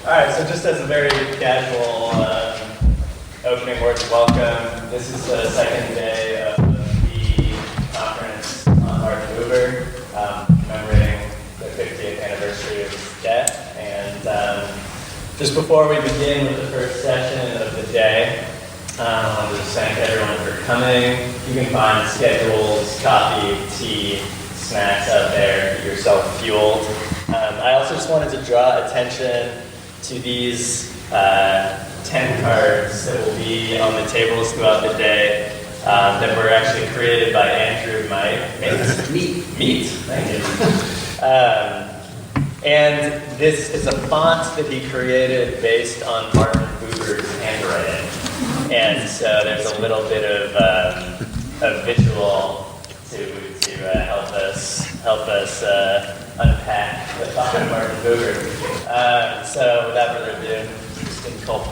All right, so just as a very casual opening word of welcome, this is the second day of the conference on Martin Buber, commemorating the 50th anniversary of his death. And just before we begin with the first session of the day, I want to just thank everyone for coming. You can find schedules, coffee, tea, snacks out there. Keep yourself fueled. I also just wanted to draw attention to these 10 cards that will be on the tables throughout the day that were actually created by Andrew Meat. Thank you. And this is a font that he created based on Martin Buber's handwriting. And so there's a little bit of a visual to help us unpack the thought of Martin Buber. So without further ado, Kristine Culp.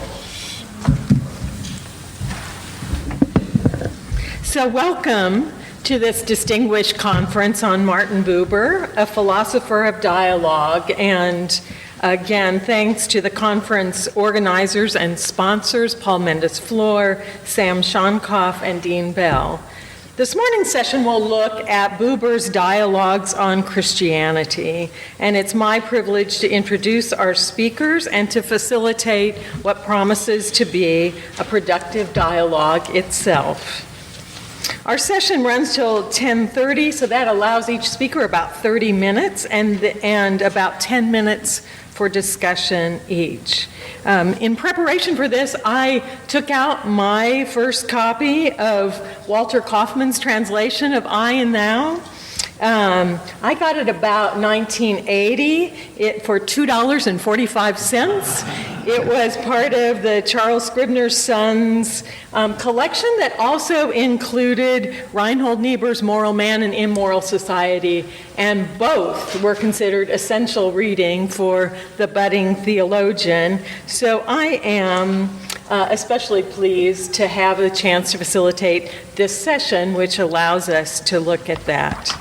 So welcome to this distinguished conference on Martin Buber, a philosopher of dialogue. And again, thanks to the conference organizers and sponsors, Paul Mendes-Flohr, Sam Shonkoff, and Dean Bell. This morning's session will look at Buber's dialogues on Christianity, and it's my privilege to introduce our speakers and to facilitate what promises to be a productive dialogue itself. Our session runs till 10:30, so that allows each speaker about 30 minutes and about 10 minutes for discussion each. In preparation for this, I took out my first copy of Walter Kaufmann's translation of I and Thou. I got it about 1980 for $2.45. It was part of the Charles Scribner's Sons collection that also included Reinhold Niebuhr's Moral Man and Immoral Society, and both were considered essential reading for the budding theologian. So I am especially pleased to have the chance to facilitate this session, which allows us to look at that.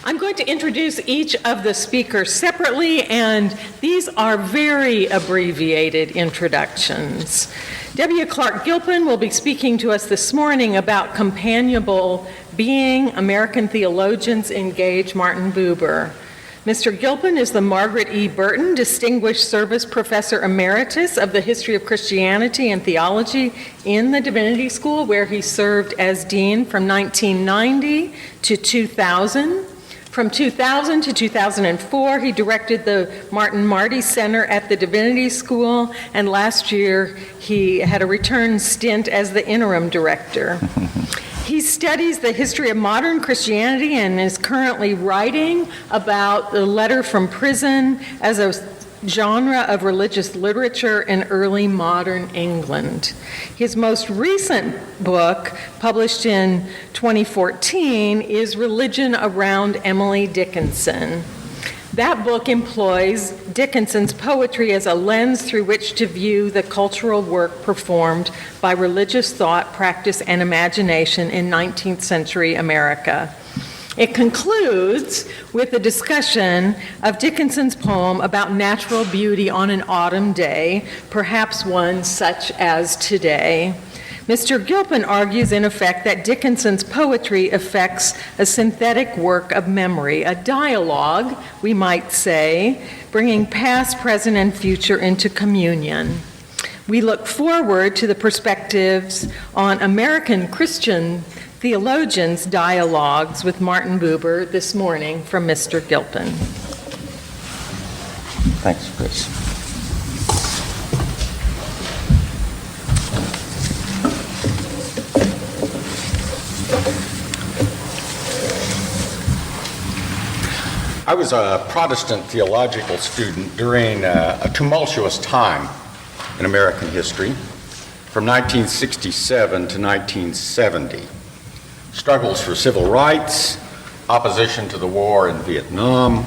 I'm going to introduce each of the speakers separately, and these are very abbreviated introductions. W. Clark Gilpin will be speaking to us this morning about companionable being. American theologians engage Martin Buber. Mr. Gilpin is the Margaret E. Burton Distinguished Service Professor Emeritus of the History of Christianity and Theology in the Divinity School, where he served as dean from 1990 to 2000. From 2000 to 2004, he directed the Martin Marty Center at the Divinity School, and last year he had a return stint as the interim director. He studies the history of modern Christianity and is currently writing about the letter from prison as a genre of religious literature in early modern England. His most recent book, published in 2014, is Religion Around Emily Dickinson. That book employs Dickinson's poetry as a lens through which to view the cultural work performed by religious thought, practice, and imagination in 19th century America. It concludes with a discussion of Dickinson's poem about natural beauty on an autumn day, perhaps one such as today. Mr. Gilpin argues, in effect, that Dickinson's poetry affects a synthetic work of memory, a dialogue, we might say, bringing past, present, and future into communion. We look forward to the perspectives on American Christian theologians' dialogues with Martin Buber this morning from Mr. Gilpin. Thanks, Chris. I was a Protestant theological student during a tumultuous time in American history, from 1967 to 1970. Struggles for civil rights, opposition to the war in Vietnam,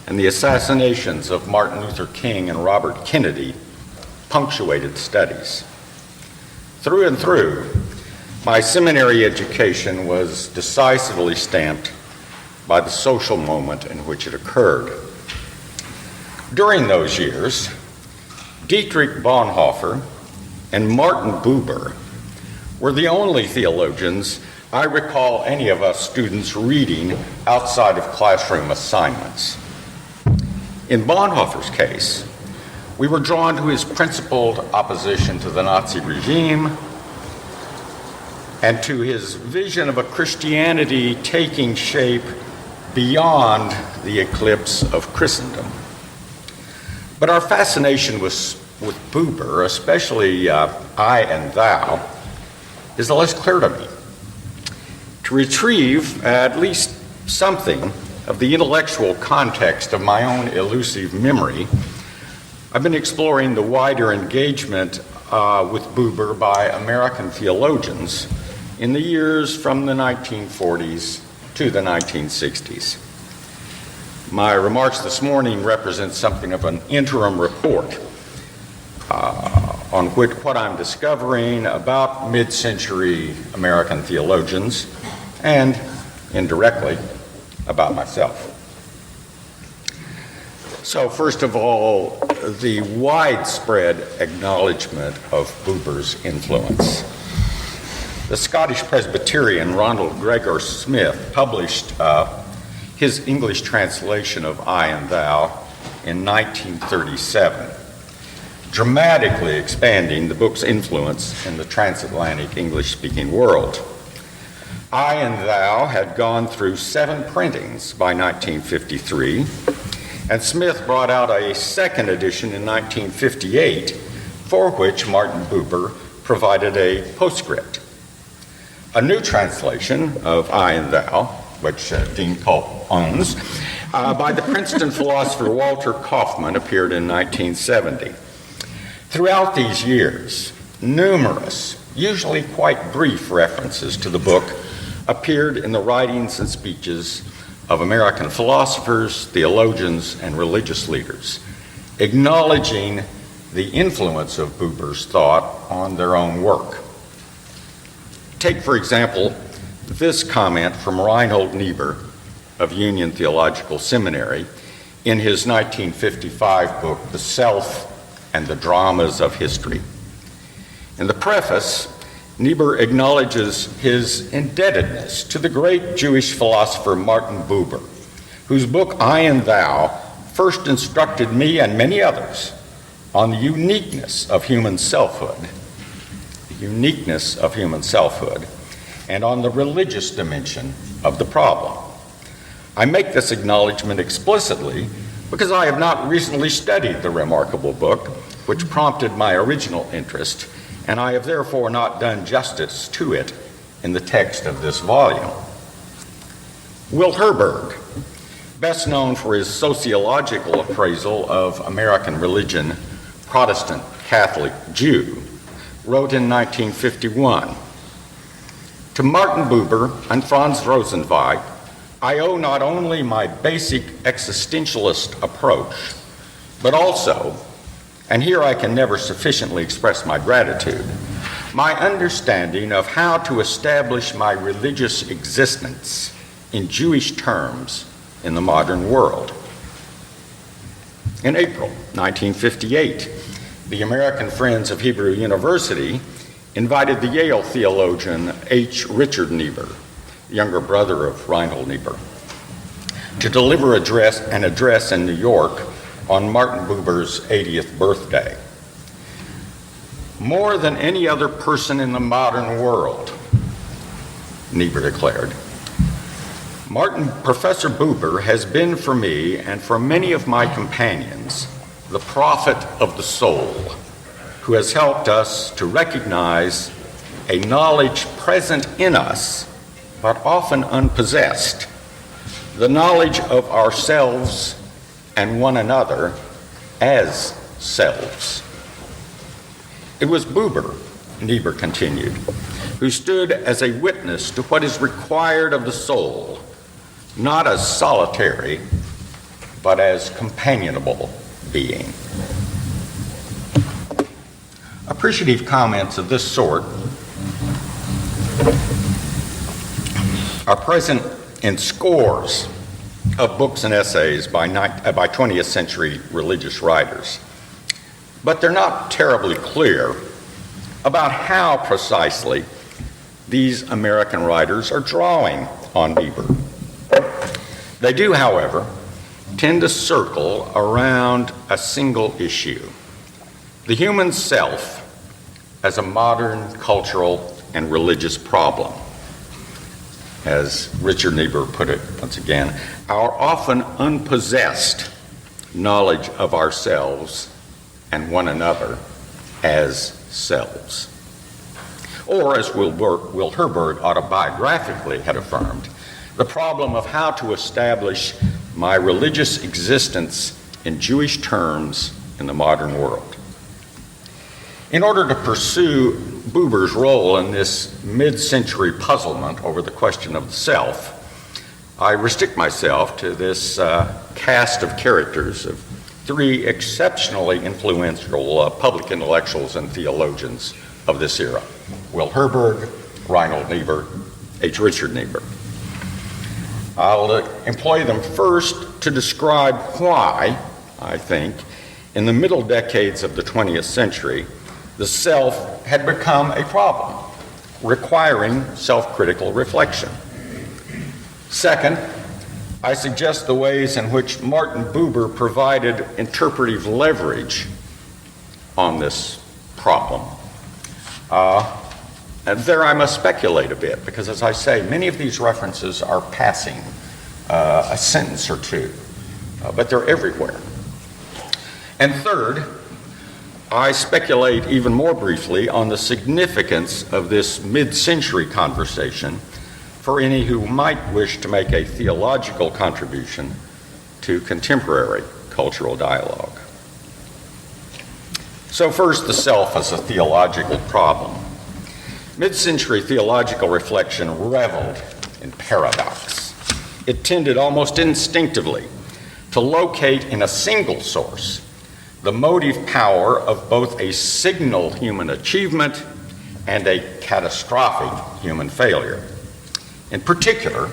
and the assassinations of Martin Luther King and Robert Kennedy punctuated studies. Through and through, my seminary education was decisively stamped by the social moment in which it occurred. During those years, Dietrich Bonhoeffer and Martin Buber were the only theologians I recall any of us students reading outside of classroom assignments. In Bonhoeffer's case, we were drawn to his principled opposition to the Nazi regime and to his vision of a Christianity taking shape beyond the eclipse of Christendom. But our fascination with Buber, especially I and thou, is less clear to me. To retrieve at least something of the intellectual context of my own elusive memory, I've been exploring the wider engagement with Buber by American theologians in the years from the 1940s to the 1960s. My remarks this morning represent something of an interim report on what I'm discovering about mid-century American theologians and, indirectly, about myself. So, first of all, the widespread acknowledgement of Buber's influence. The Scottish Presbyterian Ronald Gregor Smith published his English translation of I and Thou in 1937, dramatically expanding the book's influence in the transatlantic English-speaking world. I and Thou had gone through 7 printings by 1953, and Smith brought out a second edition in 1958, for which Martin Buber provided a postscript. A new translation of I and Thou, which Dean Culp owns, by the Princeton philosopher Walter Kaufmann appeared in 1970. Throughout these years, numerous, usually quite brief references to the book appeared in the writings and speeches of American philosophers, theologians, and religious leaders, acknowledging the influence of Buber's thought on their own work. Take, for example, this comment from Reinhold Niebuhr of Union Theological Seminary in his 1955 book, The Self and the Dramas of History. In the preface, Niebuhr acknowledges his indebtedness to the great Jewish philosopher Martin Buber, whose book I and Thou first instructed me and many others on the uniqueness of human selfhood, and on the religious dimension of the problem. I make this acknowledgement explicitly because I have not recently studied the remarkable book which prompted my original interest, and I have therefore not done justice to it in the text of this volume. Will Herberg, best known for his sociological appraisal of American religion, Protestant, Catholic, Jew, wrote in 1951, "To Martin Buber and Franz Rosenzweig, I owe not only my basic existentialist approach, but also, and here I can never sufficiently express my gratitude, my understanding of how to establish my religious existence in Jewish terms in the modern world." In April 1958, the American Friends of Hebrew University invited the Yale theologian H. Richard Niebuhr, younger brother of Reinhold Niebuhr, to deliver an address in New York on Martin Buber's 80th birthday. "More than any other person in the modern world," Niebuhr declared, "Professor Buber has been for me and for many of my companions the prophet of the soul, who has helped us to recognize a knowledge present in us, but often unpossessed, the knowledge of ourselves and one another as selves." It was Buber, Niebuhr continued, who stood as a witness to what is required of the soul, not as solitary, but as companionable being. Appreciative comments of this sort are present in scores of books and essays by 20th century religious writers. But they're not terribly clear about how precisely these American writers are drawing on Niebuhr. They do, however, tend to circle around a single issue: the human self as a modern cultural and religious problem. As Richard Niebuhr put it once again, our often unpossessed knowledge of ourselves and one another as selves. Or, as Wilherberg autobiographically had affirmed, the problem of how to establish my religious existence in Jewish terms in the modern world. In order to pursue Buber's role in this mid-century puzzlement over the question of the self, I restrict myself to this cast of characters of three exceptionally influential public intellectuals and theologians of this era: Wilherberg, Reinhold Niebuhr, Richard Niebuhr. I'll employ them first to describe why, I think, in the middle decades of the 20th century, the self had become a problem, requiring self-critical reflection. Second, I suggest the ways in which Martin Buber provided interpretive leverage on this problem. And there I must speculate a bit, because as I say, many of these references are passing a sentence or two, but they're everywhere. And third, I speculate even more briefly on the significance of this mid-century conversation for any who might wish to make a theological contribution to contemporary cultural dialogue. So first, the self as a theological problem. Mid-century theological reflection reveled in paradox. It tended almost instinctively to locate in a single source the motive power of both a signal human achievement and a catastrophic human failure. In particular,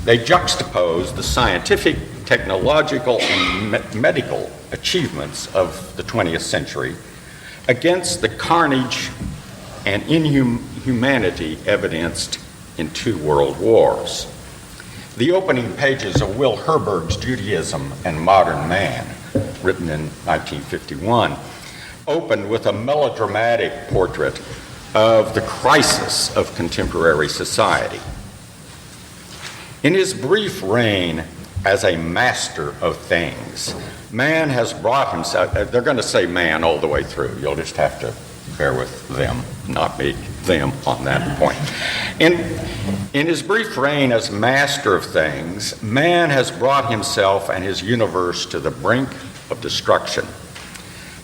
they juxtaposed the scientific, technological, and medical achievements of the 20th century against the carnage and inhumanity evidenced in 2 world wars. The opening pages of Wilherberg's Judaism and Modern Man, written in 1951, opened with a melodramatic portrait of the crisis of contemporary society. In his brief reign as a master of things, man has brought himself, they're going to say man all the way through, you'll just have to bear with them, not me, them on that point. In his brief reign as master of things, man has brought himself and his universe to the brink of destruction.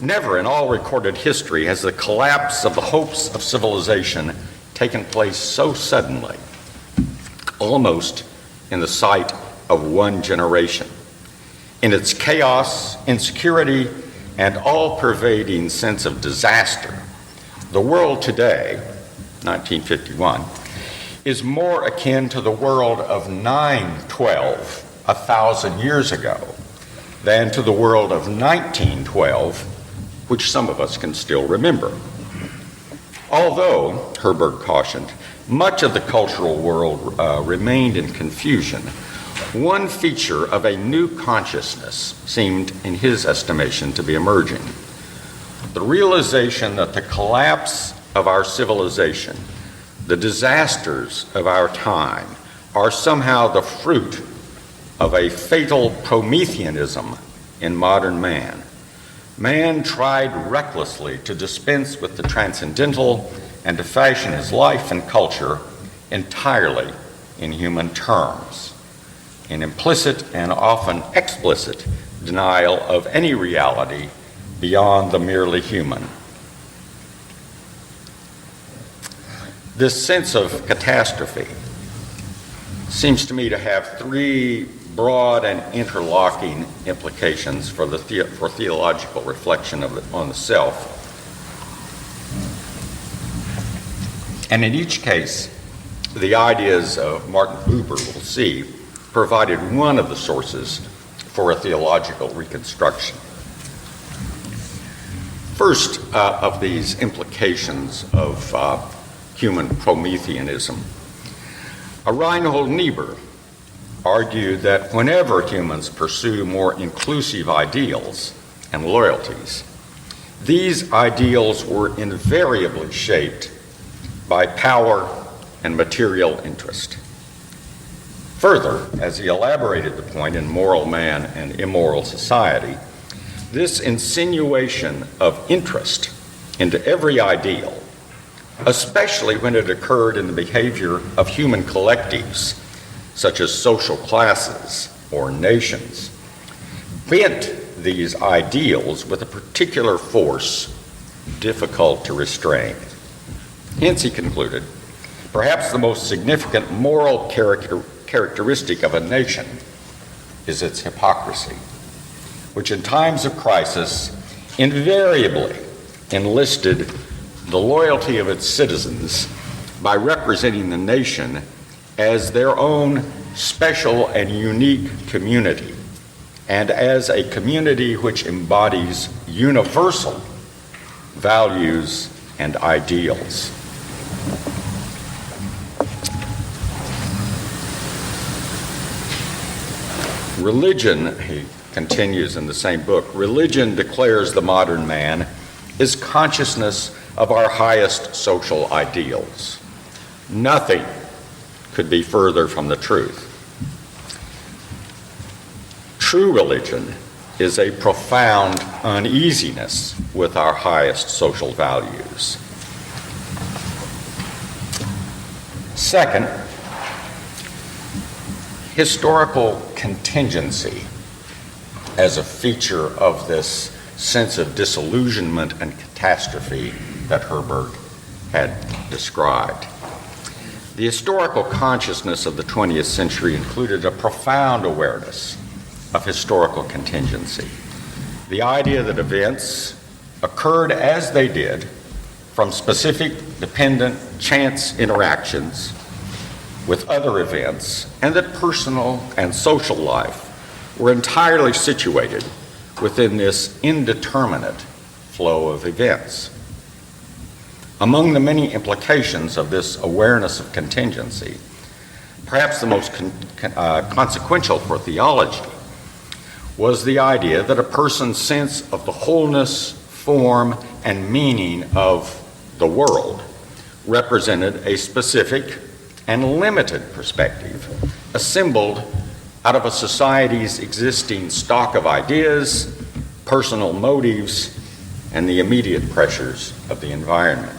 Never in all recorded history has the collapse of the hopes of civilization taken place so suddenly, almost in the sight of one generation. In its chaos, insecurity, and all-pervading sense of disaster, the world today, 1951, is more akin to the world of 912, 1,000 years ago, than to the world of 1912, which some of us can still remember. Although, Herberg cautioned, much of the cultural world remained in confusion, one feature of a new consciousness seemed, in his estimation, to be emerging. The realization that the collapse of our civilization, the disasters of our time, are somehow the fruit of a fatal Prometheanism in modern man. Man tried recklessly to dispense with the transcendental and to fashion his life and culture entirely in human terms, in implicit and often explicit denial of any reality beyond the merely human. This sense of catastrophe seems to me to have 3 broad and interlocking implications for theological reflection on the self. And in each case, the ideas of Martin Buber, we'll see, provided one of the sources for a theological reconstruction. First of these implications of human Prometheanism, Reinhold Niebuhr argued that whenever humans pursue more inclusive ideals and loyalties, these ideals were invariably shaped by power and material interest. Further, as he elaborated the point in Moral Man and Immoral Society, this insinuation of interest into every ideal, especially when it occurred in the behavior of human collectives, such as social classes or nations, bent these ideals with a particular force difficult to restrain. Hence, he concluded, perhaps the most significant moral characteristic of a nation is its hypocrisy, which in times of crisis invariably enlisted the loyalty of its citizens by representing the nation as their own special and unique community, and as a community which embodies universal values and ideals. Religion, he continues in the same book, religion declares the modern man is consciousness of our highest social ideals. Nothing could be further from the truth. True religion is a profound uneasiness with our highest social values. Second, historical contingency as a feature of this sense of disillusionment and catastrophe that Herbert had described. The historical consciousness of the 20th century included a profound awareness of historical contingency. The idea that events occurred as they did from specific, dependent, chance interactions with other events, and that personal and social life were entirely situated within this indeterminate flow of events. Among the many implications of this awareness of contingency, perhaps the most consequential for theology was the idea that a person's sense of the wholeness, form, and meaning of the world represented a specific and limited perspective assembled out of a society's existing stock of ideas, personal motives, and the immediate pressures of the environment.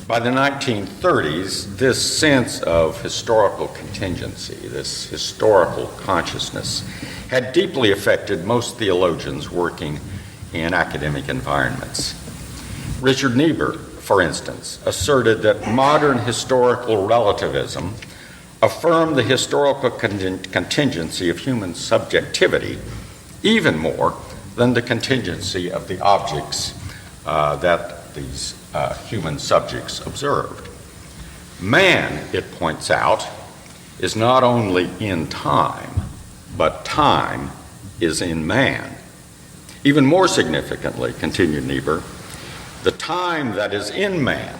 By the 1930s, this sense of historical contingency, this historical consciousness, had deeply affected most theologians working in academic environments. Richard Niebuhr, for instance, asserted that modern historical relativism affirmed the historical contingency of human subjectivity even more than the contingency of the objects that these human subjects observed. Man, it points out, is not only in time, but time is in man. Even more significantly, continued Niebuhr, the time that is in man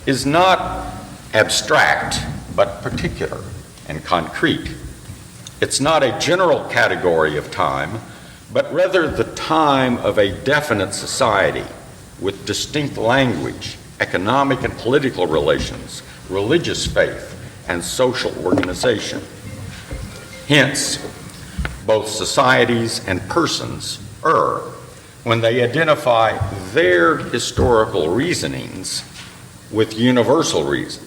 is not abstract, but particular and concrete. It's not a general category of time, but rather the time of a definite society with distinct language, economic and political relations, religious faith, and social organization. Hence, both societies and persons err when they identify their historical reasonings with universal reason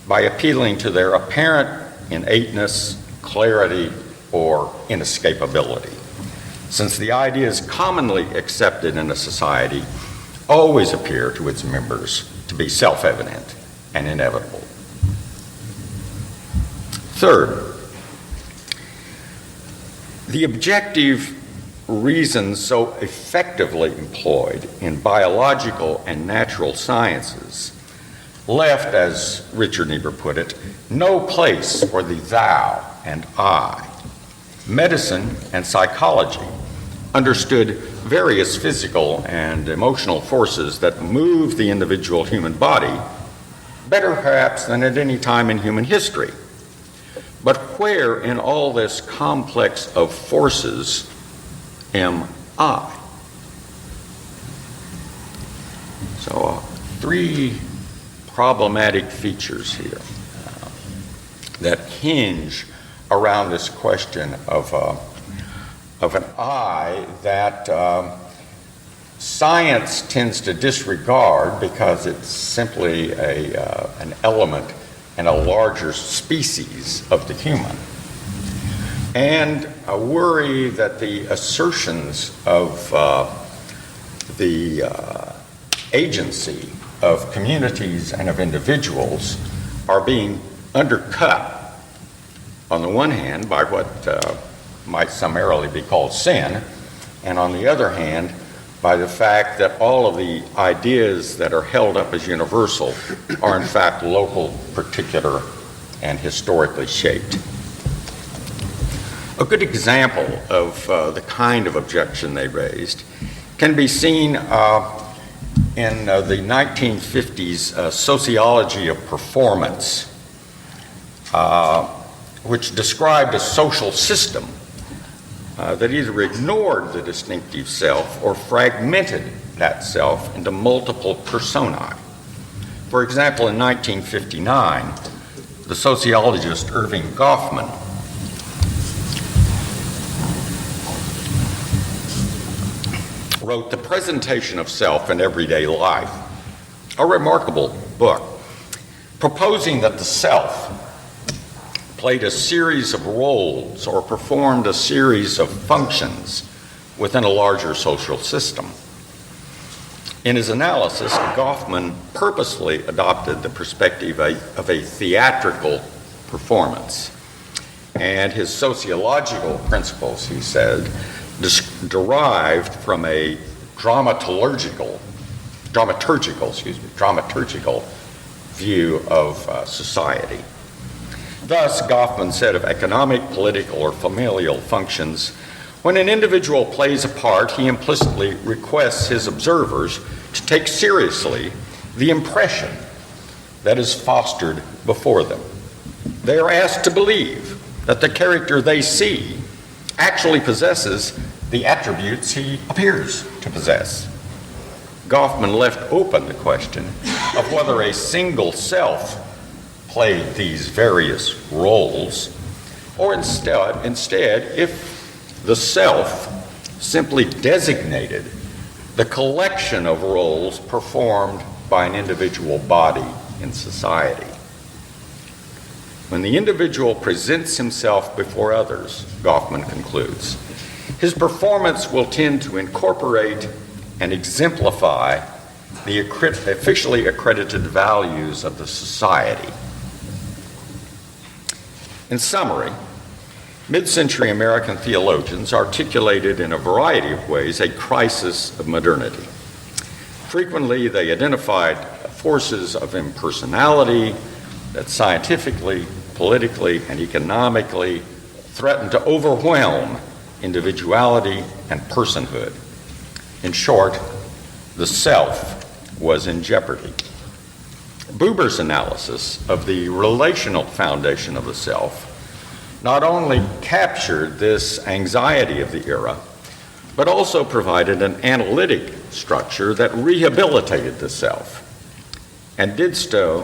by appealing to their apparent innateness, clarity, or inescapability, since the ideas commonly accepted in a society always appear to its members to be self-evident and inevitable. Third, the objective reasons so effectively employed in biological and natural sciences left, as Richard Niebuhr put it, no place for the thou and I. Medicine and psychology understood various physical and emotional forces that move the individual human body better perhaps than at any time in human history. But where in all this complex of forces am I? So three problematic features here that hinge around this question of an I that science tends to disregard because it's simply an element in a larger species of the human, and a worry that the assertions of the agency of communities and of individuals are being undercut, on the one hand, by what might summarily be called sin, and on the other hand, by the fact that all of the ideas that are held up as universal are in fact local, particular, and historically shaped. A good example of the kind of objection they raised can be seen in the 1950s sociology of performance, which described a social system that either ignored the distinctive self or fragmented that self into multiple personae. For example, in 1959, the sociologist Erving Goffman wrote The Presentation of Self in Everyday Life, a remarkable book, proposing that the self played a series of roles or performed a series of functions within a larger social system. In his analysis, Goffman purposely adopted the perspective of a theatrical performance, and his sociological principles, he said, derived from a dramaturgical view of society. Thus, Goffman said of economic, political, or familial functions, when an individual plays a part, he implicitly requests his observers to take seriously the impression that is fostered before them. They are asked to believe that the character they see actually possesses the attributes he appears to possess. Goffman left open the question of whether a single self played these various roles, or instead, if the self simply designated the collection of roles performed by an individual body in society. When the individual presents himself before others, Goffman concludes, his performance will tend to incorporate and exemplify the officially accredited values of the society. In summary, mid-century American theologians articulated in a variety of ways a crisis of modernity. Frequently, they identified forces of impersonality that scientifically, politically, and economically threatened to overwhelm individuality and personhood. In short, the self was in jeopardy. Buber's analysis of the relational foundation of the self not only captured this anxiety of the era, but also provided an analytic structure that rehabilitated the self, and did so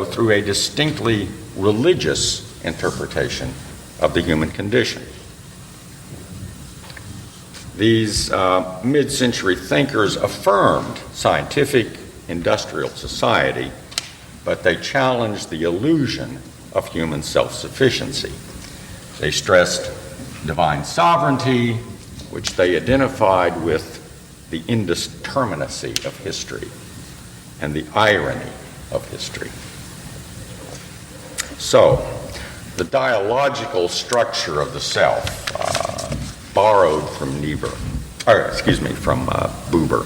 through a distinctly religious interpretation of the human condition. These mid-century thinkers affirmed scientific industrial society, but they challenged the illusion of human self-sufficiency. They stressed divine sovereignty, which they identified with the indeterminacy of history and the irony of history. So, the dialogical structure of the self, borrowed from from Buber.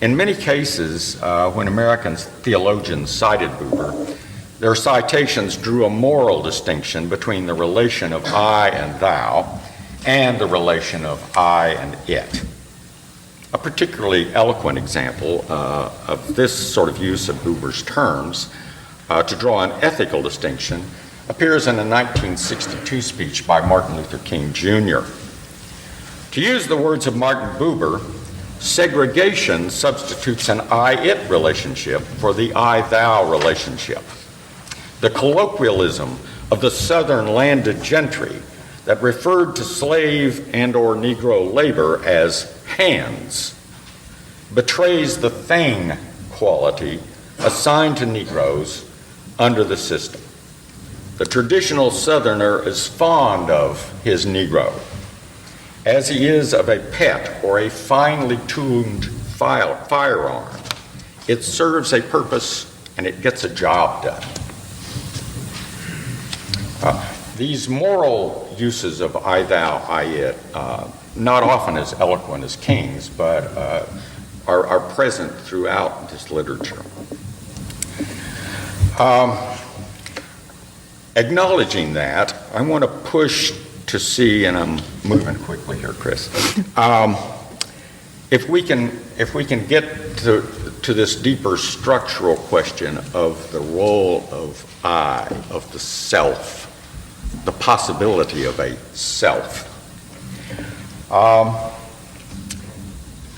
In many cases, when American theologians cited Buber, their citations drew a moral distinction between the relation of I and thou and the relation of I and it. A particularly eloquent example of this sort of use of Buber's terms to draw an ethical distinction appears in a 1962 speech by Martin Luther King Jr. To use the words of Martin Buber, segregation substitutes an I-it relationship for the I-thou relationship. The colloquialism of the Southern landed gentry that referred to slave and or Negro labor as hands betrays the thing quality assigned to Negroes under the system. The traditional Southerner is fond of his Negro, as he is of a pet or a finely tuned firearm. It serves a purpose and it gets a job done. These moral uses of I, thou, I, it, not often as eloquent as King's, but are present throughout this literature. Acknowledging that, I want to push to see, and I'm moving quickly here, Chris, if we can get to this deeper structural question of the role of I, of the self, the possibility of a self.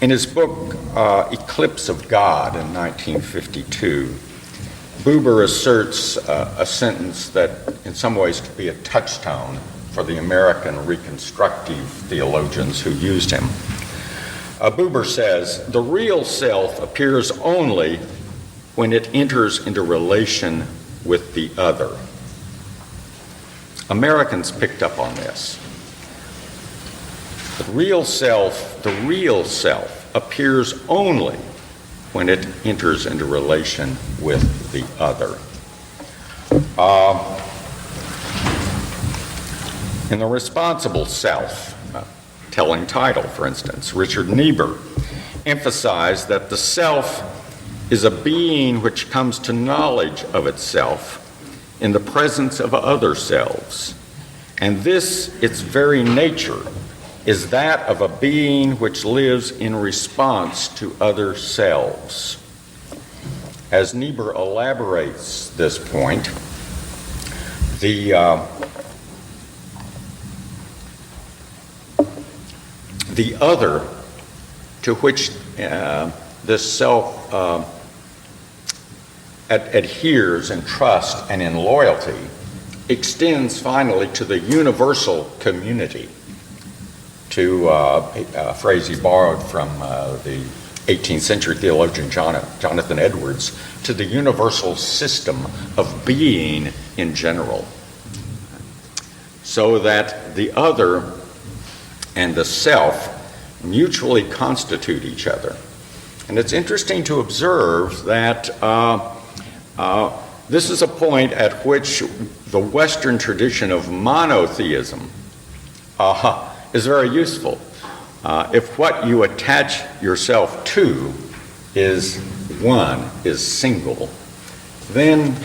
In his book, Eclipse of God in 1952, Buber asserts a sentence that in some ways could be a touchstone for the American reconstructive theologians who used him. Buber says, "The real self appears only when it enters into relation with the other." Americans picked up on this. The real self appears only when it enters into relation with the other. In The Responsible Self, telling title, for instance, Richard Niebuhr emphasized that the self is a being which comes to knowledge of itself in the presence of other selves, and this, its very nature, is that of a being which lives in response to other selves. As Niebuhr elaborates this point, the other to which this self adheres in trust and in loyalty extends finally to the universal community, to a phrase he borrowed from the 18th century theologian Jonathan Edwards, to the universal system of being in general, so that the other and the self mutually constitute each other. And it's interesting to observe that this is a point at which the Western tradition of monotheism is very useful. If what you attach yourself to is one, is single, then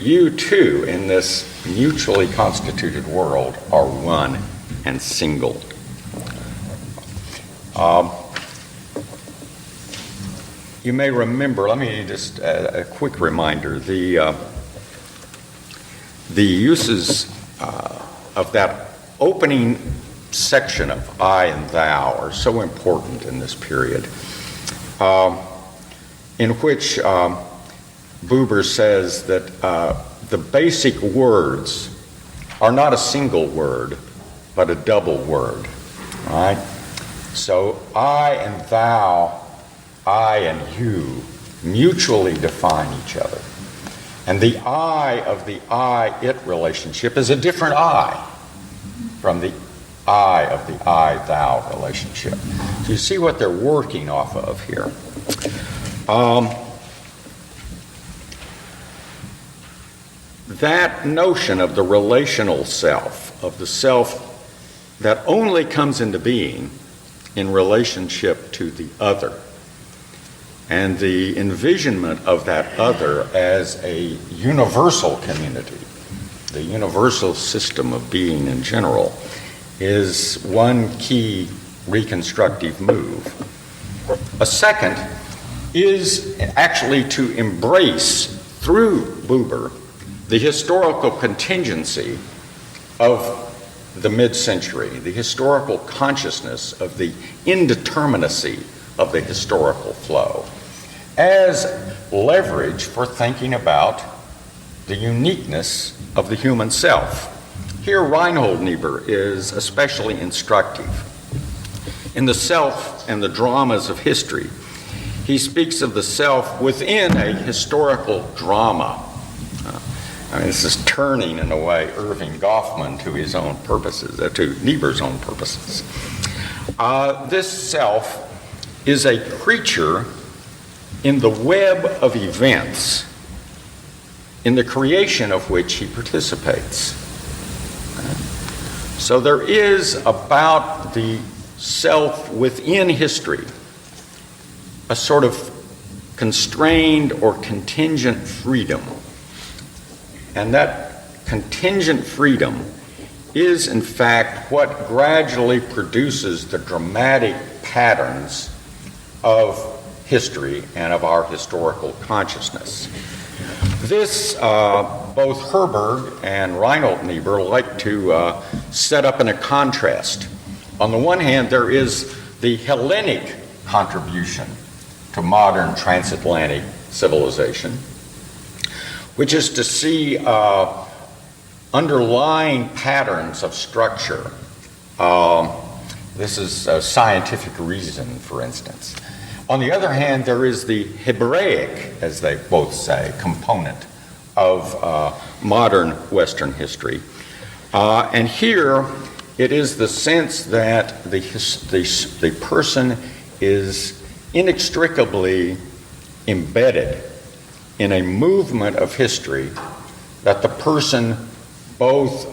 you too, in this mutually constituted world, are one and single. You may remember, let me just, a quick reminder, the uses of that opening section of I and thou are so important in this period, in which Buber says that the basic words are not a single word, but a double word, right? So I and thou, I and you mutually define each other. And the I of the I-it relationship is a different I from the I of the I-thou relationship. So you see what they're working off of here. That notion of the relational self, of the self that only comes into being in relationship to the other, and the envisionment of that other as a universal community, the universal system of being in general, is one key reconstructive move. A second is actually to embrace, through Buber, the historical contingency of the mid-century, the historical consciousness of the indeterminacy of the historical flow, as leverage for thinking about the uniqueness of the human self. Here, Reinhold Niebuhr is especially instructive. In The Self and the Dramas of History, he speaks of the self within a historical drama. This is turning, in a way, Erving Goffman to his own purposes, to Niebuhr's own purposes. This self is a creature in the web of events, in the creation of which he participates. So there is about the self within history a sort of constrained or contingent freedom. And that contingent freedom is, in fact, what gradually produces the dramatic patterns of history and of our historical consciousness. This, both Herberg and Reinhold Niebuhr like to set up in a contrast. On the one hand, there is the Hellenic contribution to modern transatlantic civilization, which is to see underlying patterns of structure. This is scientific reason, for instance. On the other hand, there is the Hebraic, as they both say, component of modern Western history. And here, it is the sense that the person is inextricably embedded in a movement of history that the person both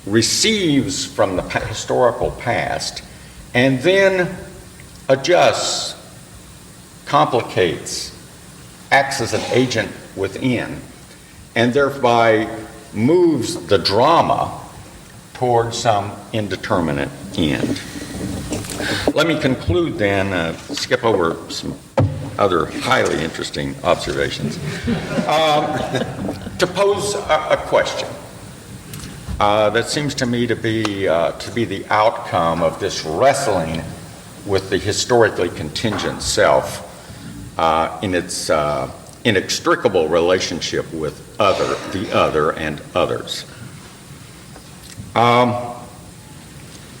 receives from the historical past and then adjusts, complicates, acts as an agent within, and thereby moves the drama toward some indeterminate end. Let me conclude then, skip over some other highly interesting observations, to pose a question that seems to me to be the outcome of this wrestling with the historically contingent self in its inextricable relationship with the other and others.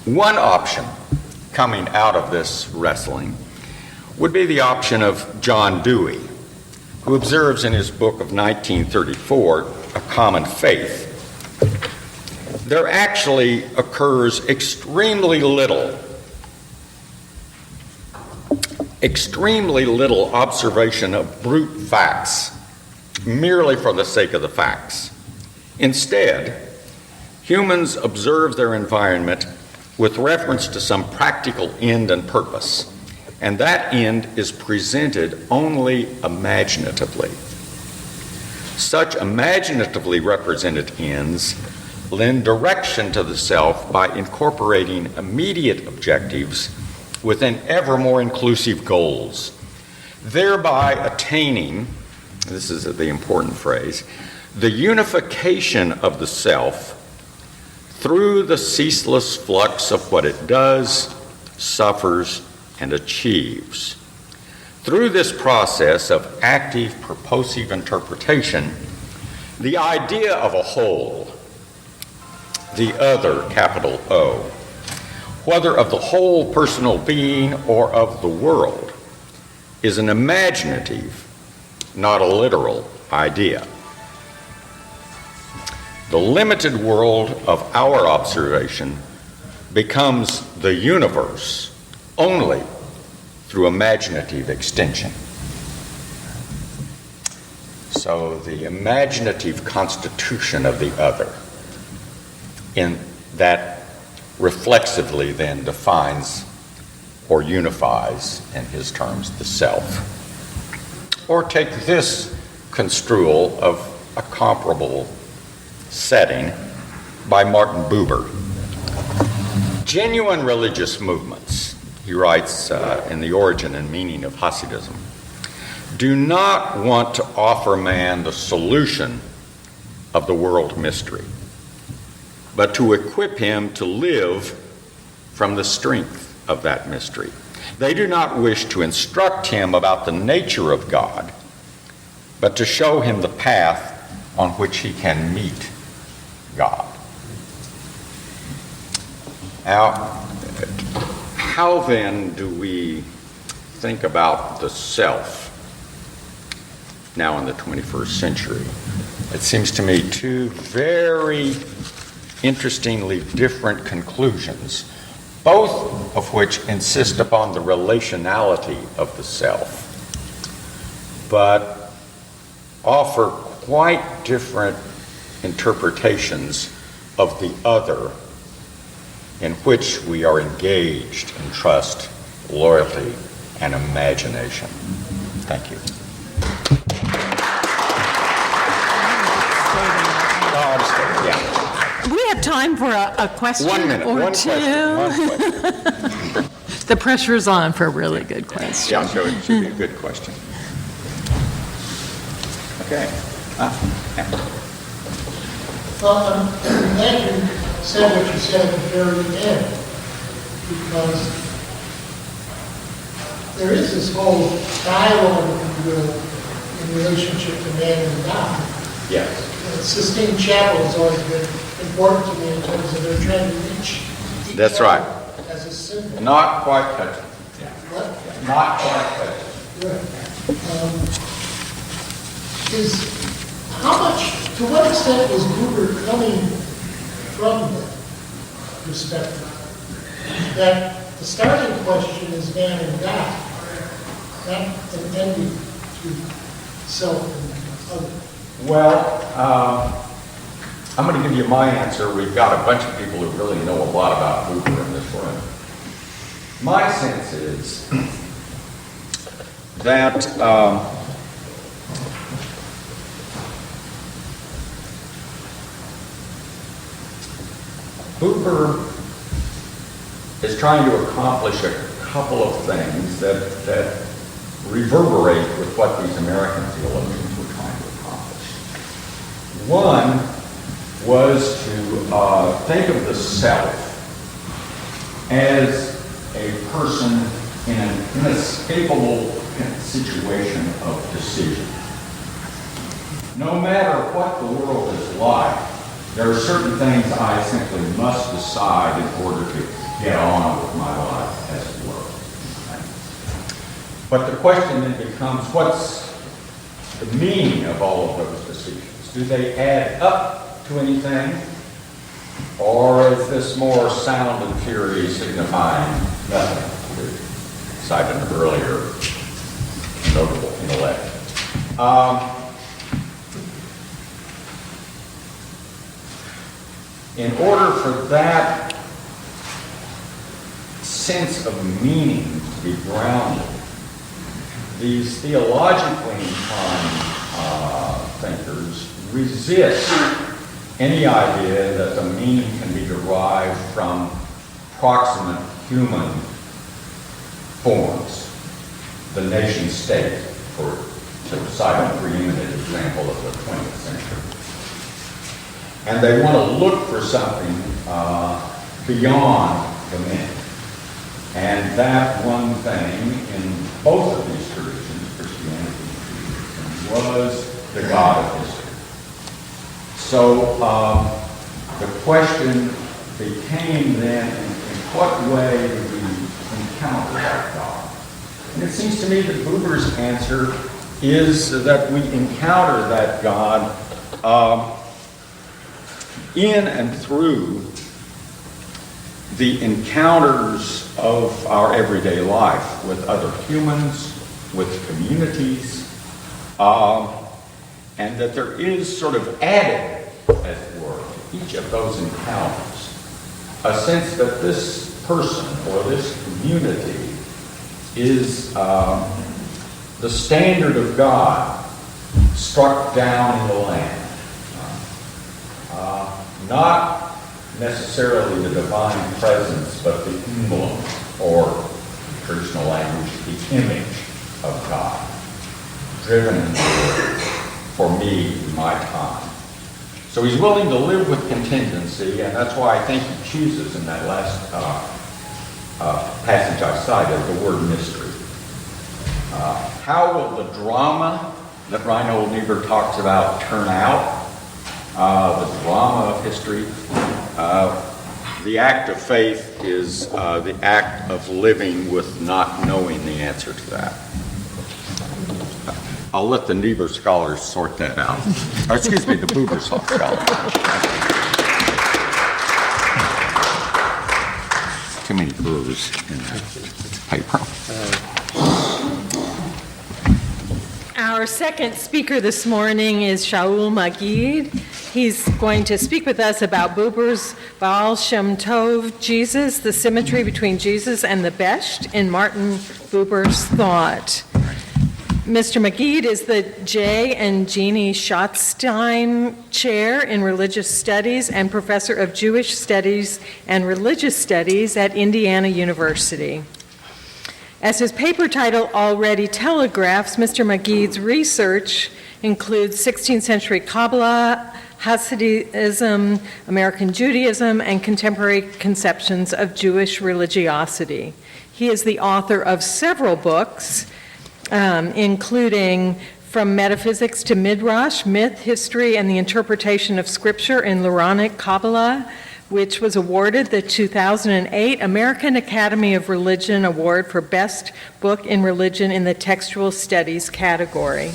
One option coming out of this wrestling would be the option of John Dewey, who observes in his book of 1934, A Common Faith, there actually occurs extremely little observation of brute facts, merely for the sake of the facts. Instead, humans observe their environment with reference to some practical end and purpose, and that end is presented only imaginatively. Such imaginatively represented ends lend direction to the self by incorporating immediate objectives within ever more inclusive goals, thereby attaining, this is the important phrase, the unification of the self through the ceaseless flux of what it does, suffers, and achieves. Through this process of active purposive interpretation, the idea of a whole, the other, capital O, whether of the whole personal being or of the world, is an imaginative, not a literal idea. The limited world of our observation becomes the universe only through imaginative extension. So the imaginative constitution of the other, in that reflexively then defines or unifies, in his terms, the self. Or take this construal of a comparable setting by Martin Buber. Genuine religious movements, he writes in The Origin and Meaning of Hasidism, do not want to offer man the solution of the world mystery, but to equip him to live from the strength of that mystery. They do not wish to instruct him about the nature of God, but to show him the path on which he can meet God. Now, how then do we think about the self now in the 21st century? It seems to me two very interestingly different conclusions, both of which insist upon the relationality of the self, but offer quite different interpretations of the other in which we are engaged in trust, loyalty, and imagination. Thank you. We have time for a question 1 minute, or one two. question. The pressure's on for a really good question. Yeah, so it should be a good question. Okay. Well, I'm glad you said what you said at the very end, because there is this whole dialogue, if you will, in relationship to man and God. Yes. Sistine Chapel has always been important to me in terms of their trying to reach each That's other right. as a symbol. Not quite touching. What? Not quite touching. Right. To what extent was Buber coming from that perspective? That the starting question is man and God, not an ending to self and other. Well, I'm going to give you my answer. We've got a bunch of people who really know a lot about Buber in this room. My sense is that Buber is trying to accomplish a couple of things that reverberate with what these American theologians were trying to accomplish. One was to think of the self as a person in an inescapable situation of decision. No matter what the world is like, there are certain things I simply must decide in order to get on with my life, as it were. But the question then becomes, what's the meaning of all of those decisions? Do they add up to anything? Or is this more sound and fury signifying nothing, to cite an earlier notable intellect? In order for that sense of meaning to be grounded, these theologically inclined thinkers resist any idea that the meaning can be derived from proximate human forms, the nation state, to cite a preeminent example of the 20th century. And they want to look for something beyond the man. And that one thing in both of these traditions, Christianity and Judaism, was the God of history. So the question became then, in what way do we encounter that God? And it seems to me that Buber's answer is that we encounter that God in and through the encounters of our everyday life with other humans, with communities, and that there is sort of added, as it were, to each of those encounters, a sense that this person or this community is the standard of God struck down in the land. Not necessarily the divine presence, but the emblem, or traditional language, the image of God, driven for me in my time. So he's willing to live with contingency, and that's why I think he chooses in that last passage I cited the word mystery. How will the drama that Reinhold Niebuhr talks about turn out? The drama of history. The act of faith is the act of living with not knowing the answer to that. I'll let the Niebuhr scholars sort that out. Or, excuse me, the Buber scholars. Too many Bubers in that paper. Our second speaker this morning is Shaul Magid. He's going to speak with us about Buber's Baal Shem Tov, Jesus, the symmetry between Jesus and the Besht in Martin Buber's thought. Mr. Magid is the J. and Jeannie Schatzstein Chair in Religious Studies and Professor of Jewish Studies and Religious Studies at Indiana University. As his paper title already telegraphs, Mr. Magid's research includes 16th century Kabbalah, Hasidism, American Judaism, and contemporary conceptions of Jewish religiosity. He is the author of several books, including From Metaphysics to Midrash, Myth, History, and the Interpretation of Scripture in Luranic Kabbalah, which was awarded the 2008 American Academy of Religion Award for Best Book in Religion in the Textual Studies category.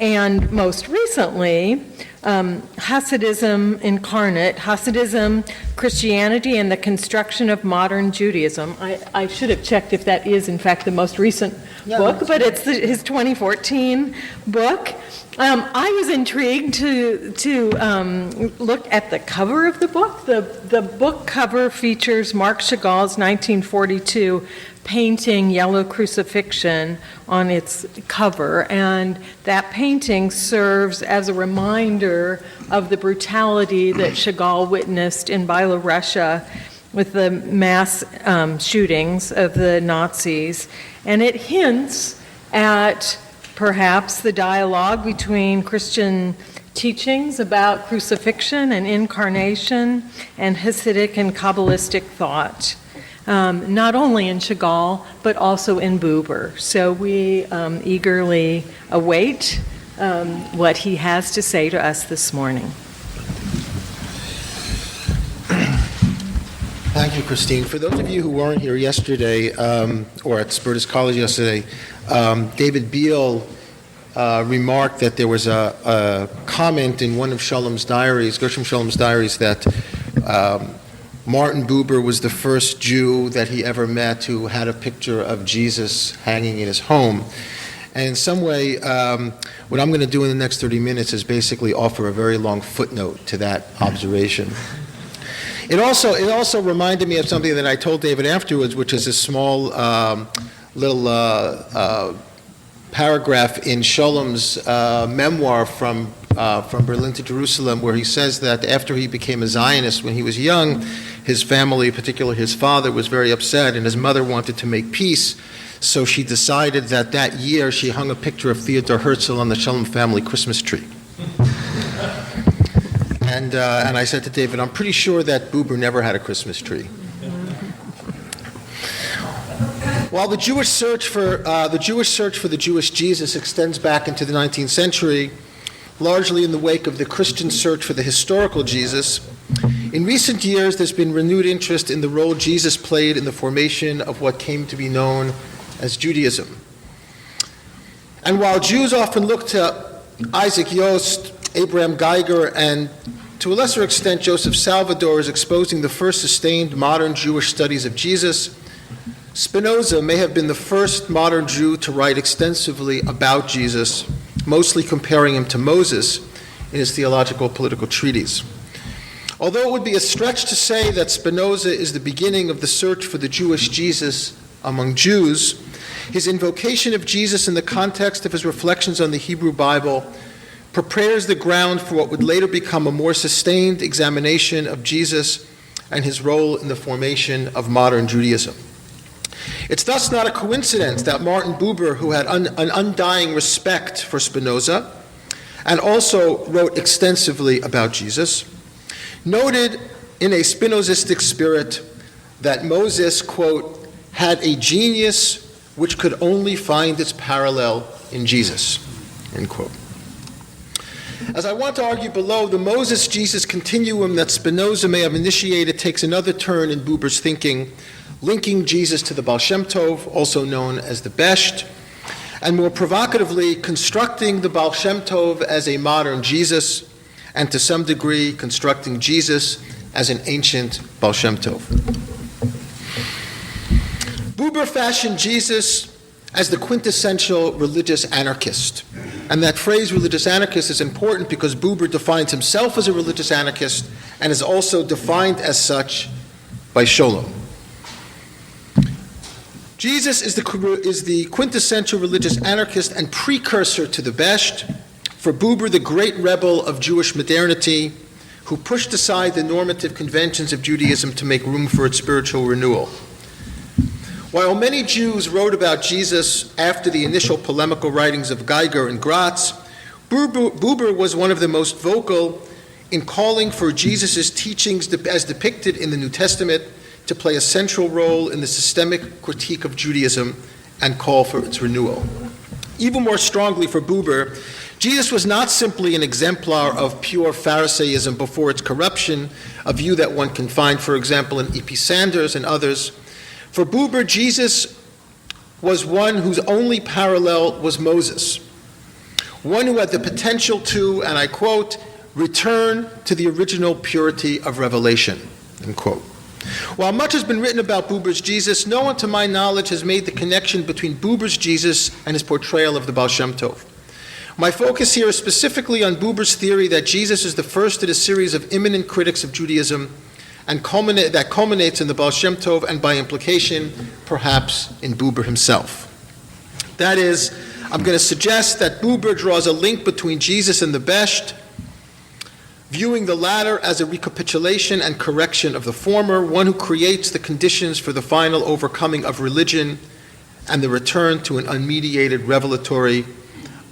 And most recently, Hasidism Incarnate, Hasidism, Christianity, and the Construction of Modern Judaism. I should have checked if that is, in fact, the most recent book, but it's his 2014 book. I was intrigued to look at the cover of the book. The book cover features Marc Chagall's 1942 painting Yellow Crucifixion on its cover, and that painting serves as a reminder of the brutality that Chagall witnessed in Byelorussia with the mass shootings of the Nazis, and it hints at perhaps the dialogue between Christian teachings about crucifixion and incarnation and Hasidic and Kabbalistic thought. Not only in Chagall, but also in Buber. So we eagerly await what he has to say to us this morning. Thank you, Kristine. For those of you who weren't here yesterday, or at Spertus College yesterday, David Beale remarked that there was a comment in one of Shalom's diaries, Gershom Shalom's diaries, that Martin Buber was the first Jew that he ever met who had a picture of Jesus hanging in his home. And in some way, what I'm going to do in the next 30 minutes is basically offer a very long footnote to that observation. It also reminded me of something that I told David afterwards, which is a small little paragraph in Sholom's memoir from Berlin to Jerusalem, where he says that after he became a Zionist when he was young, his family, particularly his father, was very upset, and his mother wanted to make peace. So she decided that year she hung a picture of Theodor Herzl on the Shalom family Christmas tree. And I said to David, I'm pretty sure that Buber never had a Christmas tree. While the Jewish search for the Jewish Jesus extends back into the 19th century, largely in the wake of the Christian search for the historical Jesus, in recent years there's been renewed interest in the role Jesus played in the formation of what came to be known as Judaism. And while Jews often look to Isaac Jost, Abraham Geiger, and to a lesser extent Joseph Salvador as exposing the first sustained modern Jewish studies of Jesus, Spinoza may have been the first modern Jew to write extensively about Jesus, mostly comparing him to Moses in his theological political treatise. Although it would be a stretch to say that Spinoza is the beginning of the search for the Jewish Jesus among Jews, his invocation of Jesus in the context of his reflections on the Hebrew Bible prepares the ground for what would later become a more sustained examination of Jesus and his role in the formation of modern Judaism. It's thus not a coincidence that Martin Buber, who had an undying respect for Spinoza and also wrote extensively about Jesus, noted in a Spinozistic spirit that Moses, quote, had a genius which could only find its parallel in Jesus, end quote. As I want to argue below, the Moses-Jesus continuum that Spinoza may have initiated takes another turn in Buber's thinking, linking Jesus to the Baal Shem Tov, also known as the Besht, and more provocatively, constructing the Baal Shem Tov as a modern Jesus, and to some degree, constructing Jesus as an ancient Baal Shem Tov. Buber fashioned Jesus as the quintessential religious anarchist. And that phrase, religious anarchist, is important because Buber defines himself as a religious anarchist and is also defined as such by Shaul. Jesus is the quintessential religious anarchist and precursor to the Besht. For Buber, the great rebel of Jewish modernity, who pushed aside the normative conventions of Judaism to make room for its spiritual renewal. While many Jews wrote about Jesus after the initial polemical writings of Geiger and Gratz, Buber was one of the most vocal in calling for Jesus' teachings as depicted in the New Testament to play a central role in the systemic critique of Judaism and call for its renewal. Even more strongly for Buber, Jesus was not simply an exemplar of pure Pharisaism before its corruption, a view that one can find, for example, in E.P. Sanders and others. For Buber, Jesus was one whose only parallel was Moses, one who had the potential to, and I quote, return to the original purity of revelation, end quote. While much has been written about Buber's Jesus, no one to my knowledge has made the connection between Buber's Jesus and his portrayal of the Baal Shem Tov. My focus here is specifically on Buber's theory that Jesus is the first in a series of imminent critics of Judaism and that culminates in the Baal Shem Tov and by implication, perhaps in Buber himself. That is, I'm going to suggest that Buber draws a link between Jesus and the Besht, viewing the latter as a recapitulation and correction of the former, one who creates the conditions for the final overcoming of religion and the return to an unmediated revelatory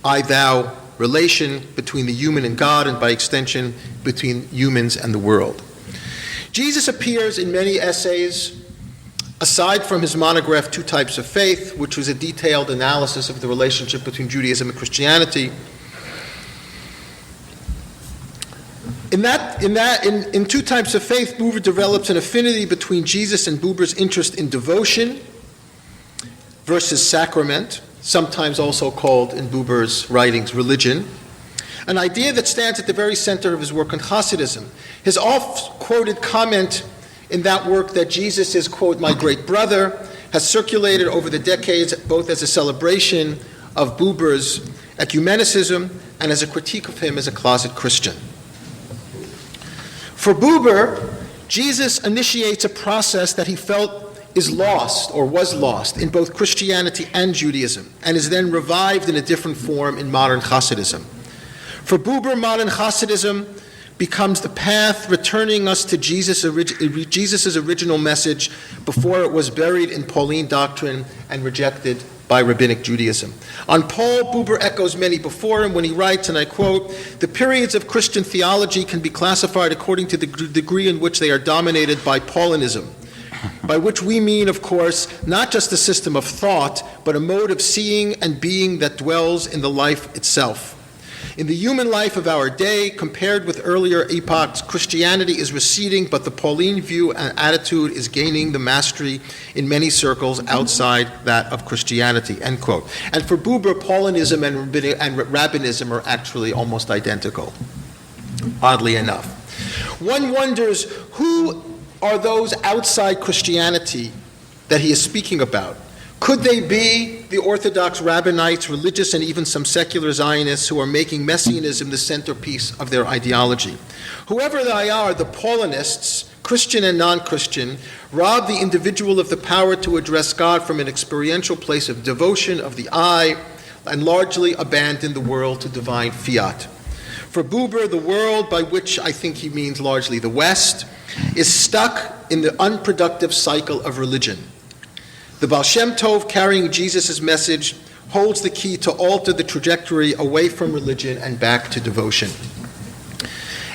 I-thou relation between the human and God, and by extension, between humans and the world. Jesus appears in many essays, aside from his monograph, Two Types of Faith, which was a detailed analysis of the relationship between Judaism and Christianity. In Two Types of Faith, Buber develops an affinity between Jesus and Buber's interest in devotion versus sacrament, sometimes also called in Buber's writings religion, an idea that stands at the very center of his work on Hasidism. His oft-quoted comment in that work that Jesus is, quote, my great brother, has circulated over the decades both as a celebration of Buber's ecumenicism and as a critique of him as a closet Christian. For Buber, Jesus initiates a process that he felt is lost or was lost in both Christianity and Judaism, and is then revived in a different form in modern Hasidism. For Buber, modern Hasidism becomes the path returning us to Jesus' original message before it was buried in Pauline doctrine and rejected by Rabbinic Judaism. On Paul, Buber echoes many before him when he writes, and I quote, the periods of Christian theology can be classified according to the degree in which they are dominated by Paulinism, by which we mean, of course, not just a system of thought, but a mode of seeing and being that dwells in the life itself. In the human life of our day, compared with earlier epochs, Christianity is receding, but the Pauline view and attitude is gaining the mastery in many circles outside that of Christianity, end quote. And for Buber, Paulinism and Rabbinism are actually almost identical, oddly enough. One wonders, who are those outside Christianity that he is speaking about? Could they be the Orthodox rabbinites, religious, and even some secular Zionists who are making Messianism the centerpiece of their ideology? Whoever they are, the Paulinists Christian and non-Christian, rob the individual of the power to address God from an experiential place of devotion of the I, and largely abandon the world to divine fiat. For Buber, the world, by which I think he means largely the West, is stuck in the unproductive cycle of religion. The Baal Shem Tov, carrying Jesus' message, holds the key to alter the trajectory away from religion and back to devotion.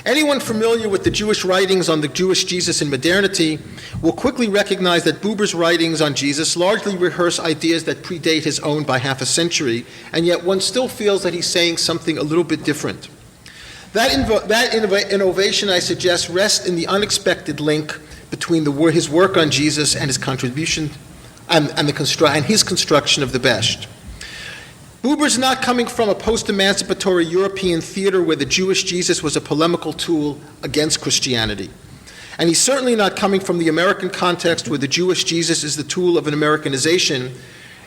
Anyone familiar with the Jewish writings on the Jewish Jesus in modernity will quickly recognize that Buber's writings on Jesus largely rehearse ideas that predate his own by half a century, and yet one still feels that he's saying something a little bit different. That innovation, I suggest, rests in the unexpected link between his work on Jesus and his contribution and his construction of the Besht. Buber's not coming from a post-emancipatory European theater where the Jewish Jesus was a polemical tool against Christianity. And he's certainly not coming from the American context where the Jewish Jesus is the tool of an Americanization,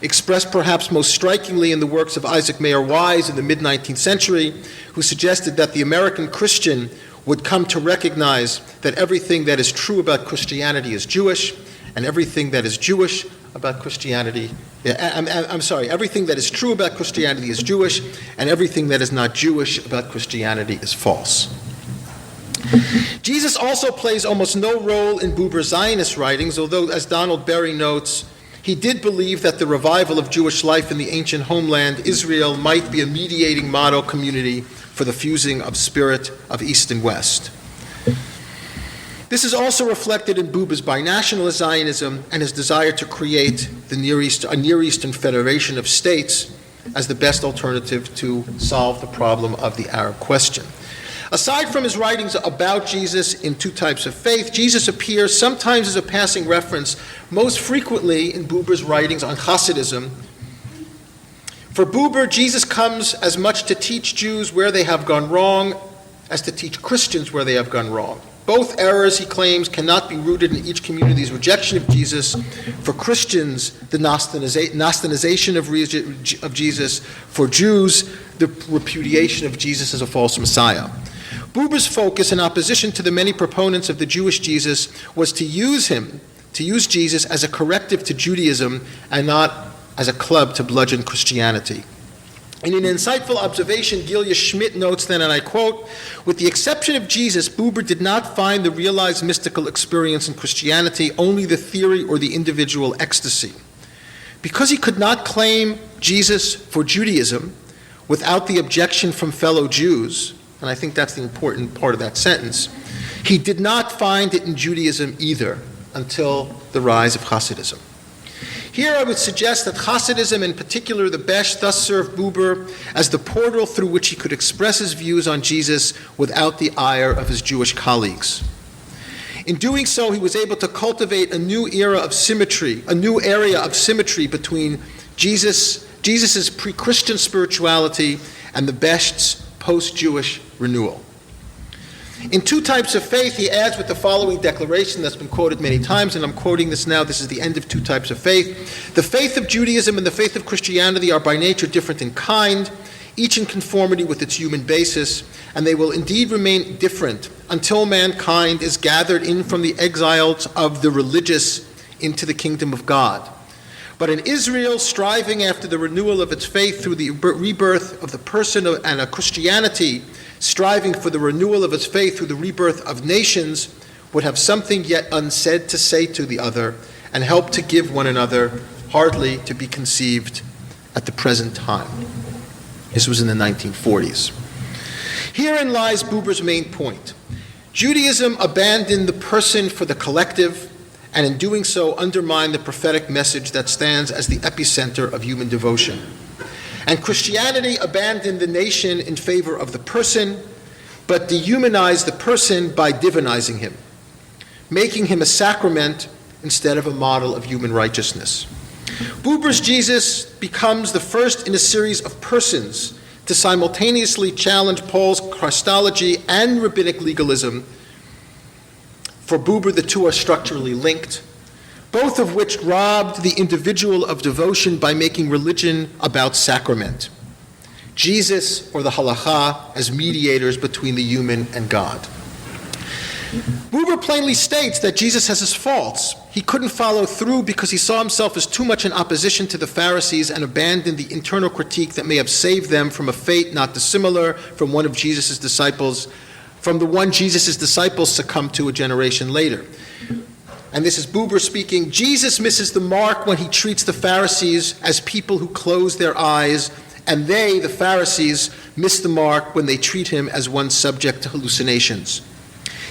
expressed perhaps most strikingly in the works of Isaac Mayer Wise in the mid-19th century, who suggested that the American Christian would come to recognize that everything that is true about Christianity is Jewish, and everything that is Jewish about Christianity, everything that is true about Christianity is Jewish, and everything that is not Jewish about Christianity is false. Jesus also plays almost no role in Buber's Zionist writings, although, as Donald Berry notes, he did believe that the revival of Jewish life in the ancient homeland, Israel, might be a mediating model community for the fusing of spirit of East and West. This is also reflected in Buber's binational Zionism and his desire to create a Near Eastern federation of states as the best alternative to solve the problem of the Arab question. Aside from his writings about Jesus in Two Types of Faith, Jesus appears sometimes as a passing reference, most frequently in Buber's writings on Hasidism. For Buber, Jesus comes as much to teach Jews where they have gone wrong as to teach Christians where they have gone wrong. Both errors, he claims, cannot be rooted in each community's rejection of Jesus. For Christians, the Gnosticization of Jesus. For Jews, the repudiation of Jesus as a false Messiah. Buber's focus, in opposition to the many proponents of the Jewish Jesus, was to use Jesus as a corrective to Judaism and not as a club to bludgeon Christianity. In an insightful observation, Gilya Schmidt notes then, and I quote, "With the exception of Jesus, Buber did not find the realized mystical experience in Christianity, only the theory or the individual ecstasy. Because he could not claim Jesus for Judaism without the objection from fellow Jews," and I think that's the important part of that sentence, "he did not find it in Judaism either until the rise of Hasidism." Here I would suggest that Hasidism, in particular the Besht, thus served Buber as the portal through which he could express his views on Jesus without the ire of his Jewish colleagues. In doing so, he was able to cultivate a new area of symmetry between Jesus' pre-Christian spirituality and the Besht's post-Jewish renewal. In Two Types of Faith, he adds with the following declaration that's been quoted many times, and I'm quoting this now. This is the end of Two Types of Faith. "The faith of Judaism and the faith of Christianity are by nature different in kind, each in conformity with its human basis, and they will indeed remain different until mankind is gathered in from the exiles of the religious into the kingdom of God. But in Israel, striving after the renewal of its faith through the rebirth of the person and a Christianity, striving for the renewal of its faith through the rebirth of nations, would have something yet unsaid to say to the other and help to give one another, hardly to be conceived at the present time." This was in the 1940s. Herein lies Buber's main point. Judaism abandoned the person for the collective, and in doing so undermined the prophetic message that stands as the epicenter of human devotion. And Christianity abandoned the nation in favor of the person, but dehumanized the person by divinizing him, making him a sacrament instead of a model of human righteousness. Buber's Jesus becomes the first in a series of persons to simultaneously challenge Paul's Christology and rabbinic legalism. For Buber, the two are structurally linked, both of which robbed the individual of devotion by making religion about sacrament. Jesus, or the halakha, as mediators between the human and God. Buber plainly states that Jesus has his faults. He couldn't follow through because he saw himself as too much in opposition to the Pharisees and abandoned the internal critique that may have saved them from a fate not dissimilar from one of Jesus' disciples, from the one Jesus' disciples succumbed to a generation later. And this is Buber speaking. Jesus misses the mark when he treats the Pharisees as people who close their eyes, and they, the Pharisees, miss the mark when they treat him as one subject to hallucinations.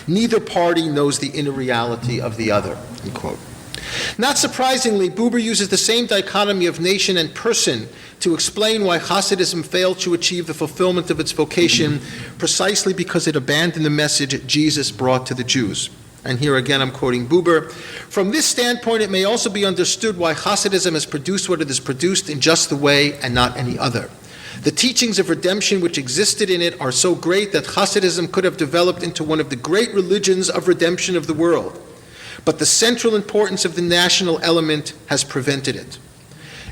Neither party knows the inner reality of the other, end quote. Not surprisingly, Buber uses the same dichotomy of nation and person to explain why Hasidism failed to achieve the fulfillment of its vocation precisely because it abandoned the message Jesus brought to the Jews. And here again I'm quoting Buber. From this standpoint, it may also be understood why Hasidism has produced what it has produced in just the way and not any other. The teachings of redemption which existed in it are so great that Hasidism could have developed into one of the great religions of redemption of the world. But the central importance of the national element has prevented it.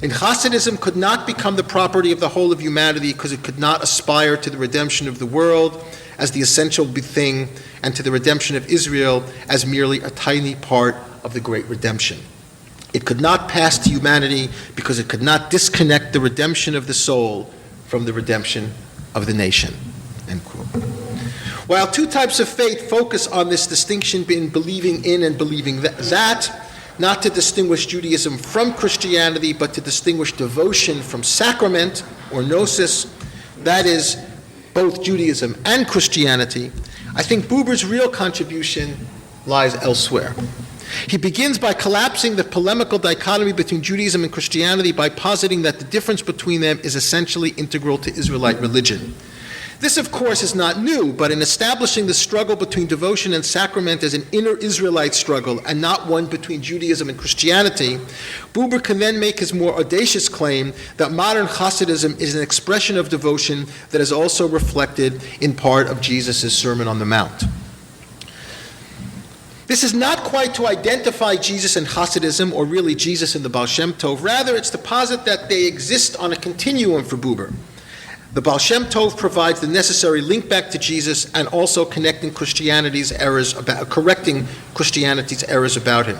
And Hasidism could not become the property of the whole of humanity because it could not aspire to the redemption of the world as the essential thing and to the redemption of Israel as merely a tiny part of the great redemption. It could not pass to humanity because it could not disconnect the redemption of the soul from the redemption of the nation, end quote. While two types of faith focus on this distinction in believing in and believing that, not to distinguish Judaism from Christianity, but to distinguish devotion from sacrament or gnosis, that is, both Judaism and Christianity, I think Buber's real contribution lies elsewhere. He begins by collapsing the polemical dichotomy between Judaism and Christianity by positing that the difference between them is essentially integral to Israelite religion. This, of course, is not new, but in establishing the struggle between devotion and sacrament as an inner Israelite struggle and not one between Judaism and Christianity, Buber can then make his more audacious claim that modern Hasidism is an expression of devotion that is also reflected in part of Jesus' Sermon on the Mount. This is not quite to identify Jesus and Hasidism, or really Jesus and the Baal Shem Tov. Rather, it's to posit that they exist on a continuum for Buber. The Baal Shem Tov provides the necessary link back to Jesus and also correcting Christianity's errors about him.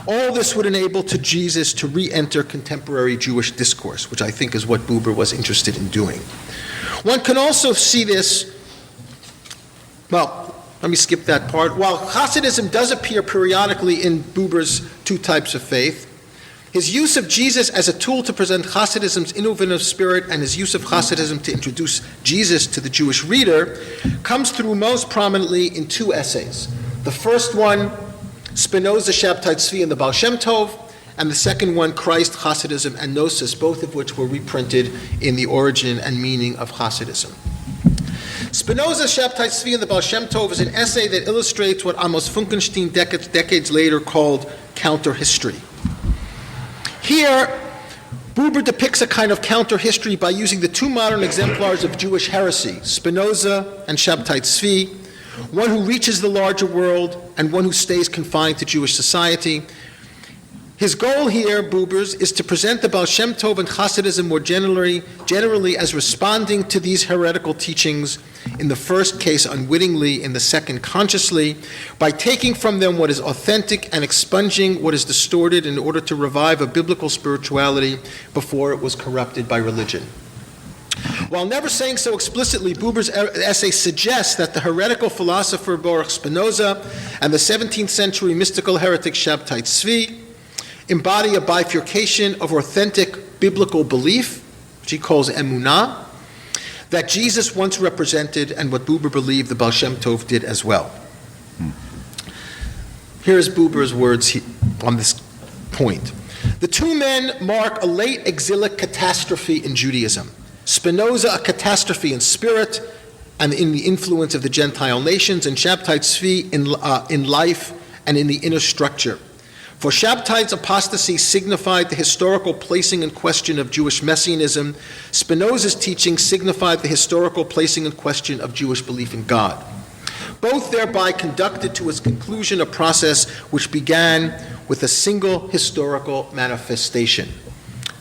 All this would enable to Jesus to re-enter contemporary Jewish discourse, which I think is what Buber was interested in doing. One can also see this, let me skip that part. While Hasidism does appear periodically in Buber's two types of faith, his use of Jesus as a tool to present Hasidism's innovative spirit and his use of Hasidism to introduce Jesus to the Jewish reader comes through most prominently in two essays. The first one, Spinoza, Shabtai Tzvi, and the Baal Shem Tov, and the second one, Christ, Hasidism, and Gnosis, both of which were reprinted in The Origin and Meaning of Hasidism. Spinoza, Shabtai Tzvi, and the Baal Shem Tov is an essay that illustrates what Amos Funkenstein decades later called counter-history. Here, Buber depicts a kind of counter-history by using the two modern exemplars of Jewish heresy, Spinoza and Shabtai Tzvi, one who reaches the larger world and one who stays confined to Jewish society. His goal here, Buber's, is to present the Baal Shem Tov and Hasidism more generally as responding to these heretical teachings, in the first case unwittingly, in the second consciously, by taking from them what is authentic and expunging what is distorted in order to revive a biblical spirituality before it was corrupted by religion. While never saying so explicitly, Buber's essay suggests that the heretical philosopher Baruch Spinoza and the 17th century mystical heretic Shabtai Tzvi embody a bifurcation of authentic biblical belief, which he calls emunah, that Jesus once represented and what Buber believed the Baal Shem Tov did as well. Here's Buber's words on this point. The two men mark a late exilic catastrophe in Judaism. Spinoza, a catastrophe in spirit and in the influence of the Gentile nations, and Shabtai Tzvi in life and in the inner structure. For Shabtai's apostasy signified the historical placing in question of Jewish messianism. Spinoza's teaching signified the historical placing in question of Jewish belief in God. Both thereby conducted to its conclusion a process which began with a single historical manifestation,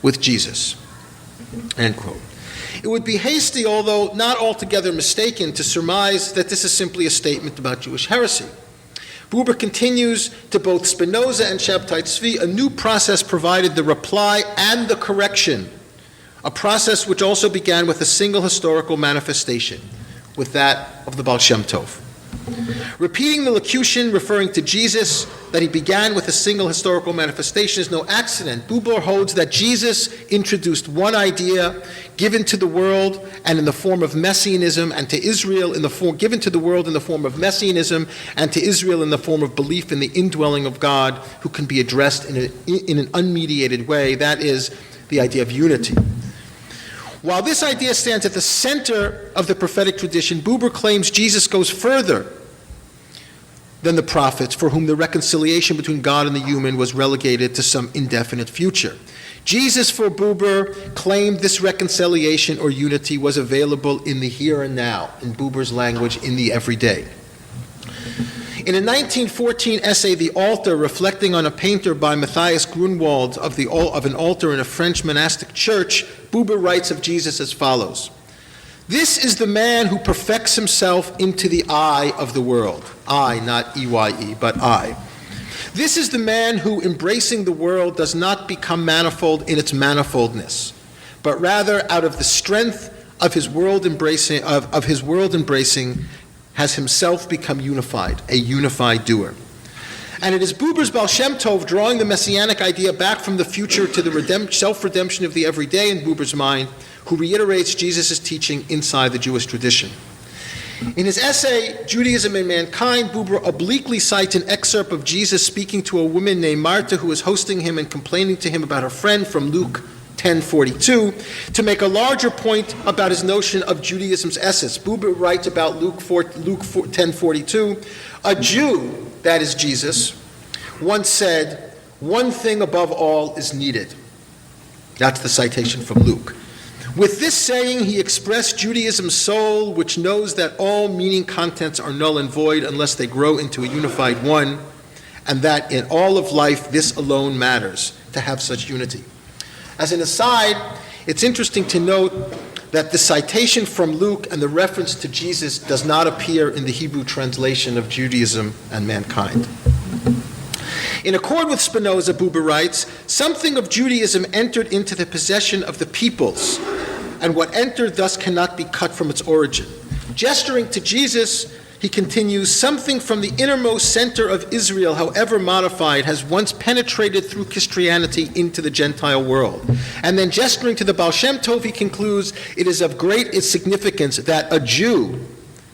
with Jesus. End quote. It would be hasty, although not altogether mistaken, to surmise that this is simply a statement about Jewish heresy. Buber continues to both Spinoza and Shabtai Tzvi, a new process provided the reply and the correction, a process which also began with a single historical manifestation, with that of the Baal Shem Tov. Repeating the locution referring to Jesus that he began with a single historical manifestation is no accident. Buber holds that Jesus introduced one idea given to the world and in the form of messianism, and to Israel given to the world in the form of messianism, and to Israel in the form of belief in the indwelling of God, who can be addressed in an unmediated way. That is the idea of unity. While this idea stands at the center of the prophetic tradition, Buber claims Jesus goes further than the prophets, for whom the reconciliation between God and the human was relegated to some indefinite future. Jesus, for Buber, claimed this reconciliation or unity was available in the here and now, in Buber's language, in the everyday. In a 1914 essay, The Altar, reflecting on a painter by Matthias Grunwald of an altar in a French monastic church, Buber writes of Jesus as follows: "This is the man who perfects himself into the eye of the world." I, not E-Y-E, but I. This is the man who, embracing the world, does not become manifold in its manifoldness, but rather out of the strength of his world embracing, has himself become unified, a unified doer. And it is Buber's Baal Shem Tov, drawing the messianic idea back from the future to the self-redemption of the everyday in Buber's mind, who reiterates Jesus' teaching inside the Jewish tradition. In his essay, Judaism and Mankind, Buber obliquely cites an excerpt of Jesus speaking to a woman named Martha who is hosting him and complaining to him about her friend from Luke 10:42, to make a larger point about his notion of Judaism's essence. Buber writes about Luke 10:42, "A Jew," that is Jesus, "once said, 'One thing above all is needed.'" That's the citation from Luke. With this saying, he expressed Judaism's soul, which knows that all meaning contents are null and void unless they grow into a unified one, and that in all of life, this alone matters, to have such unity. As an aside, it's interesting to note that the citation from Luke and the reference to Jesus does not appear in the Hebrew translation of Judaism and Mankind. In accord with Spinoza, Buber writes, "Something of Judaism entered into the possession of the peoples, and what entered thus cannot be cut from its origin." Gesturing to Jesus, he continues, "Something from the innermost center of Israel, however modified, has once penetrated through Christianity into the Gentile world." And then gesturing to the Baal Shem Tov, he concludes, "It is of great significance that a Jew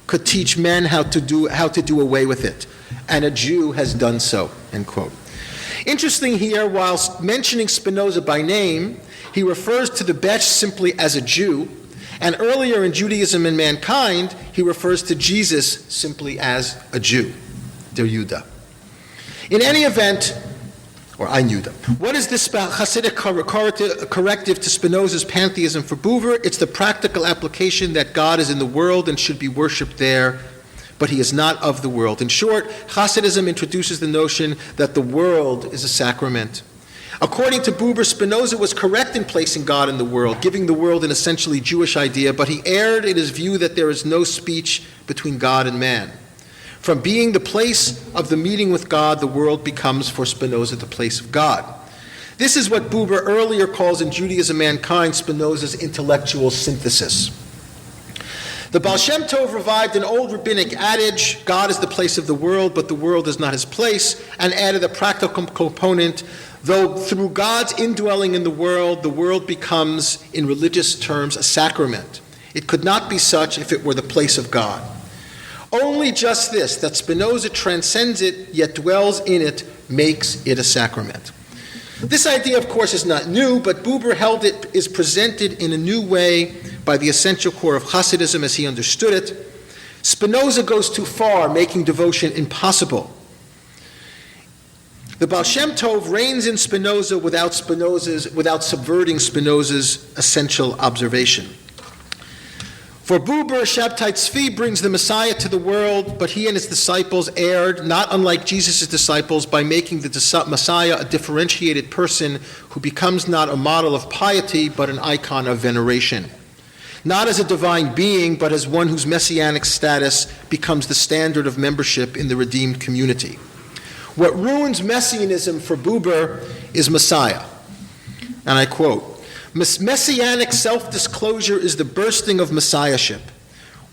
could teach men how to do away with it, and a Jew has done so," end quote. Interesting here, whilst mentioning Spinoza by name, he refers to the Betch simply as a Jew, and earlier in Judaism and Mankind, he refers to Jesus simply as a Jew, der Juda. In any event, or ein Juda, what is this Hasidic corrective to Spinoza's pantheism for Buber? It's the practical application that God is in the world and should be worshipped there, but he is not of the world. In short, Hasidism introduces the notion that the world is a sacrament. According to Buber, Spinoza was correct in placing God in the world, giving the world an essentially Jewish idea, but he erred in his view that there is no speech between God and man. From being the place of the meeting with God, the world becomes for Spinoza the place of God. This is what Buber earlier calls in Judaism and Mankind Spinoza's intellectual synthesis. The Baal Shem Tov revived an old rabbinic adage, God is the place of the world, but the world is not his place, and added a practical component, though through God's indwelling in the world becomes, in religious terms, a sacrament. It could not be such if it were the place of God. Only just this, that Spinoza transcends it, yet dwells in it, makes it a sacrament. This idea, of course, is not new, but Buber held it is presented in a new way by the essential core of Hasidism as he understood it. Spinoza goes too far, making devotion impossible. The Baal Shem Tov reigns in Spinoza without subverting Spinoza's essential observation. For Buber, Shabtai Tzvi brings the Messiah to the world, but he and his disciples erred, not unlike Jesus' disciples, by making the Messiah a differentiated person who becomes not a model of piety, but an icon of veneration. not as a divine being, but as one whose messianic status becomes the standard of membership in the redeemed community. What ruins messianism for Buber is Messiah. And I quote, "Messianic self-disclosure is the bursting of messiahship.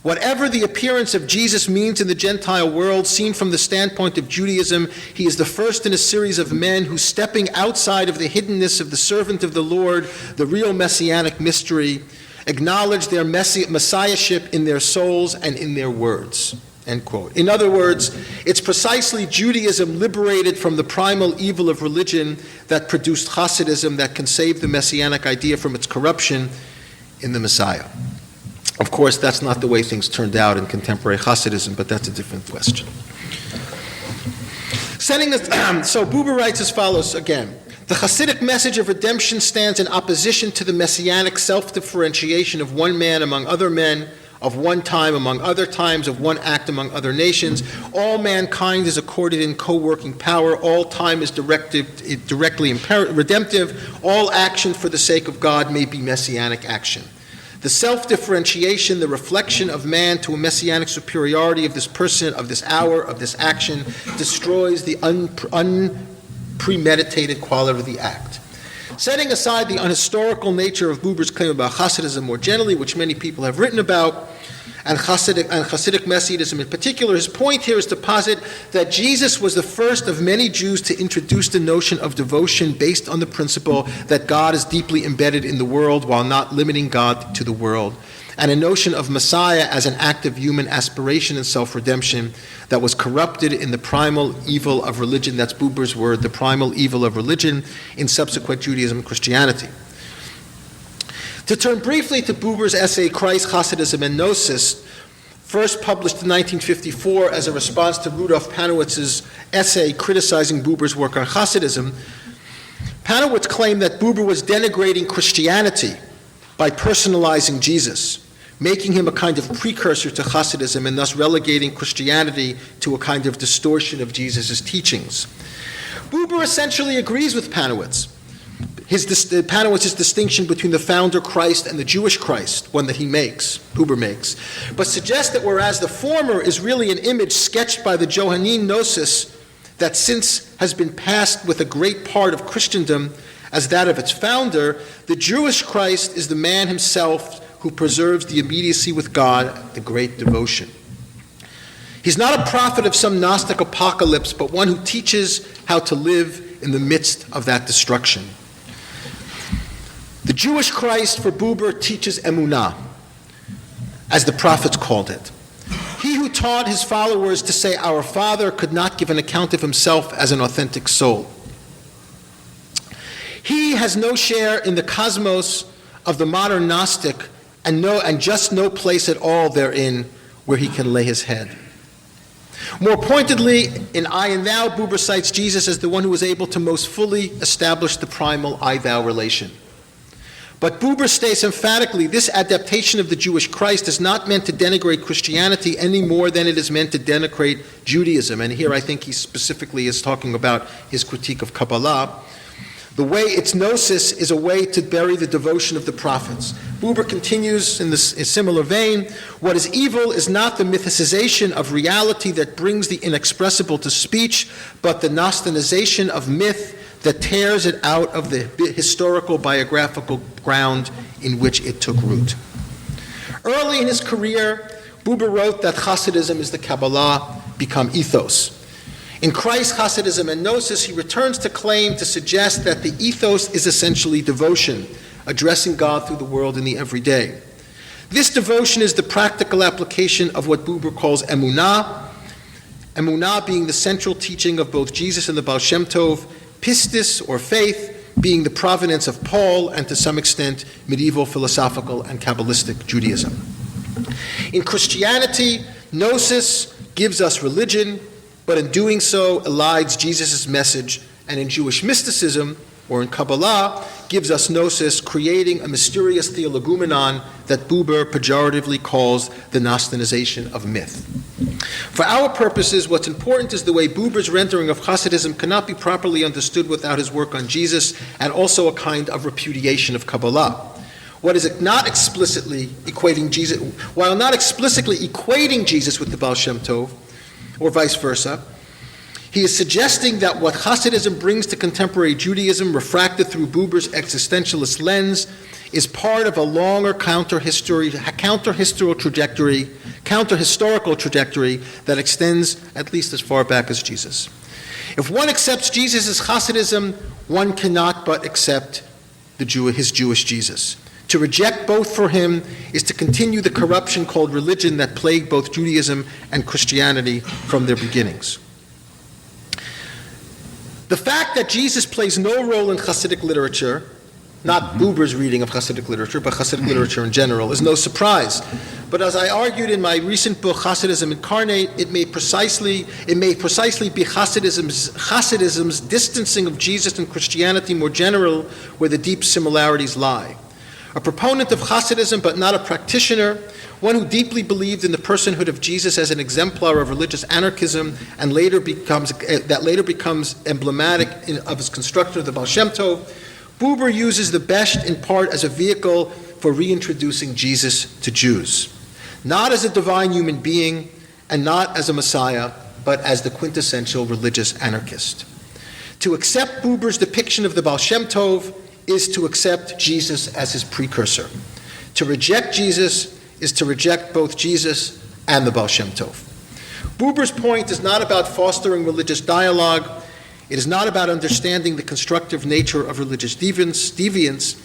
Whatever the appearance of Jesus means in the Gentile world, seen from the standpoint of Judaism, he is the first in a series of men who, stepping outside of the hiddenness of the servant of the Lord, the real messianic mystery, acknowledge their messiahship in their souls and in their words." End quote. In other words, it's precisely Judaism liberated from the primal evil of religion that produced Hasidism that can save the messianic idea from its corruption in the Messiah. Of course, that's not the way things turned out in contemporary Hasidism, but that's a different question. So Buber writes as follows again. The Hasidic message of redemption stands in opposition to the messianic self-differentiation of one man among other men, of one time among other times, of one act among other nations. All mankind is accorded in co-working power. All time is directly redemptive. All action for the sake of God may be messianic action. The self-differentiation, the reflection of man to a messianic superiority of this person, of this hour, of this action, destroys the unpremeditated quality of the act. Setting aside the unhistorical nature of Buber's claim about Hasidism more generally, which many people have written about, and Hasidic Messianism in particular, his point here is to posit that Jesus was the first of many Jews to introduce the notion of devotion based on the principle that God is deeply embedded in the world while not limiting God to the world, and a notion of Messiah as an act of human aspiration and self-redemption that was corrupted in the primal evil of religion, that's Buber's word, the primal evil of religion in subsequent Judaism and Christianity. To turn briefly to Buber's essay, Christ, Hasidism, and Gnosis, first published in 1954 as a response to Rudolf Panowitz's essay criticizing Buber's work on Hasidism, Panowitz claimed that Buber was denigrating Christianity by personalizing Jesus, making him a kind of precursor to Hasidism and thus relegating Christianity to a kind of distortion of Jesus' teachings. Buber essentially agrees with Panowitz. Panowitz's distinction between the founder Christ and the Jewish Christ, one that Buber makes, but suggests that whereas the former is really an image sketched by the Johannine Gnosis that since has been passed with a great part of Christendom as that of its founder, the Jewish Christ is the man himself who preserves the immediacy with God, the great devotion. He's not a prophet of some Gnostic apocalypse, but one who teaches how to live in the midst of that destruction. The Jewish Christ for Buber teaches emunah, as the prophets called it. He who taught his followers to say, "Our Father," could not give an account of himself as an authentic soul. He has no share in the cosmos of the modern Gnostic and just no place at all therein where he can lay his head. More pointedly, in I and Thou, Buber cites Jesus as the one who was able to most fully establish the primal I-Thou relation. But Buber states emphatically, this adaptation of the Jewish Christ is not meant to denigrate Christianity any more than it is meant to denigrate Judaism. And here I think he specifically is talking about his critique of Kabbalah. The way its gnosis is a way to bury the devotion of the prophets. Buber continues in this similar vein, what is evil is not the mythicization of reality that brings the inexpressible to speech, but the Gnosticization of myth that tears it out of the historical biographical ground in which it took root. Early in his career, Buber wrote that Hasidism is the Kabbalah become ethos. In Christ, Hasidism, and Gnosis, he returns to claim to suggest that the ethos is essentially devotion, addressing God through the world in the everyday. This devotion is the practical application of what Buber calls emunah, emunah being the central teaching of both Jesus and the Baal Shem Tov, pistis, or faith, being the provenance of Paul and to some extent medieval philosophical and Kabbalistic Judaism. In Christianity, gnosis gives us religion, but in doing so elides Jesus' message, and in Jewish mysticism, or in Kabbalah, gives us gnosis, creating a mysterious theologumenon that Buber pejoratively calls the Gnosticization of myth. For our purposes, what's important is the way Buber's rendering of Hasidism cannot be properly understood without his work on Jesus, and also a kind of repudiation of Kabbalah. What is it not explicitly equating Jesus, while not explicitly equating Jesus with the Baal Shem Tov, or vice versa, he is suggesting that what Hasidism brings to contemporary Judaism, refracted through Buber's existentialist lens, is part of a longer counter-historical trajectory that extends at least as far back as Jesus. If one accepts Jesus as Hasidism, one cannot but accept his Jewish Jesus. To reject both for him is to continue the corruption called religion that plagued both Judaism and Christianity from their beginnings. The fact that Jesus plays no role in Hasidic literature, not Buber's reading of Hasidic literature, but Hasidic literature in general, is no surprise. But as I argued in my recent book, Hasidism Incarnate, it may precisely be Hasidism's distancing of Jesus and Christianity more general, where the deep similarities lie. A proponent of Hasidism, but not a practitioner, one who deeply believed in the personhood of Jesus as an exemplar of religious anarchism, and later becomes emblematic of his construction of the Baal Shem Tov, Buber uses the Besht in part as a vehicle for reintroducing Jesus to Jews, not as a divine human being and not as a Messiah, but as the quintessential religious anarchist. To accept Buber's depiction of the Baal Shem Tov is to accept Jesus as his precursor. To reject Jesus is to reject both Jesus and the Baal Shem Tov. Buber's point is not about fostering religious dialogue. It is not about understanding the constructive nature of religious deviance.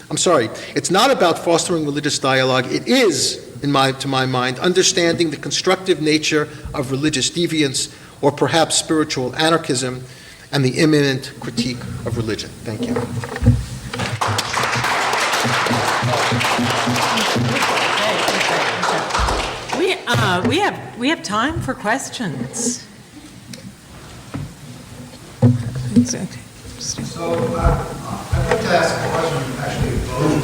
It's not about fostering religious dialogue. It is, to my mind, understanding the constructive nature of religious deviance, or perhaps spiritual anarchism, and the imminent critique of religion. Thank you. We have time for questions. So I'd like to ask a question, actually, of both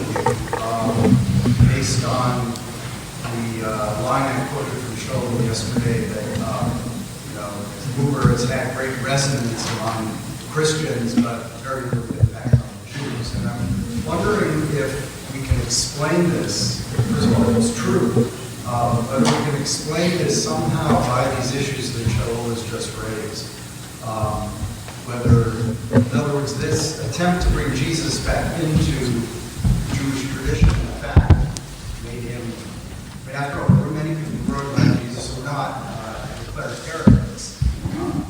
of you, based on the line I quoted from Shaul yesterday that Buber has had great resonance among Christians, but very little impact on Jews. And I'm wondering if we can explain this. First of all, it's true, but if we can explain this somehow by these issues that Shaul has just raised. Whether, in other words, this attempt to bring Jesus back into Jewish tradition, in fact, made him, after all, there were many people who wrote about Jesus who were not declared heretics.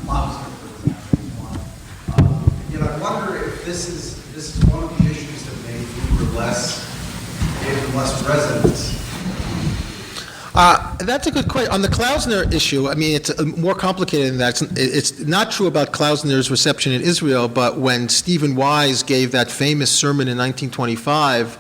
Lobster, for example, I wonder if this is one of the issues that made Buber gave him less resonance. That's a good question. On the Klausner issue, it's more complicated than that. It's not true about Klausner's reception in Israel, but when Stephen Wise gave that famous sermon in 1925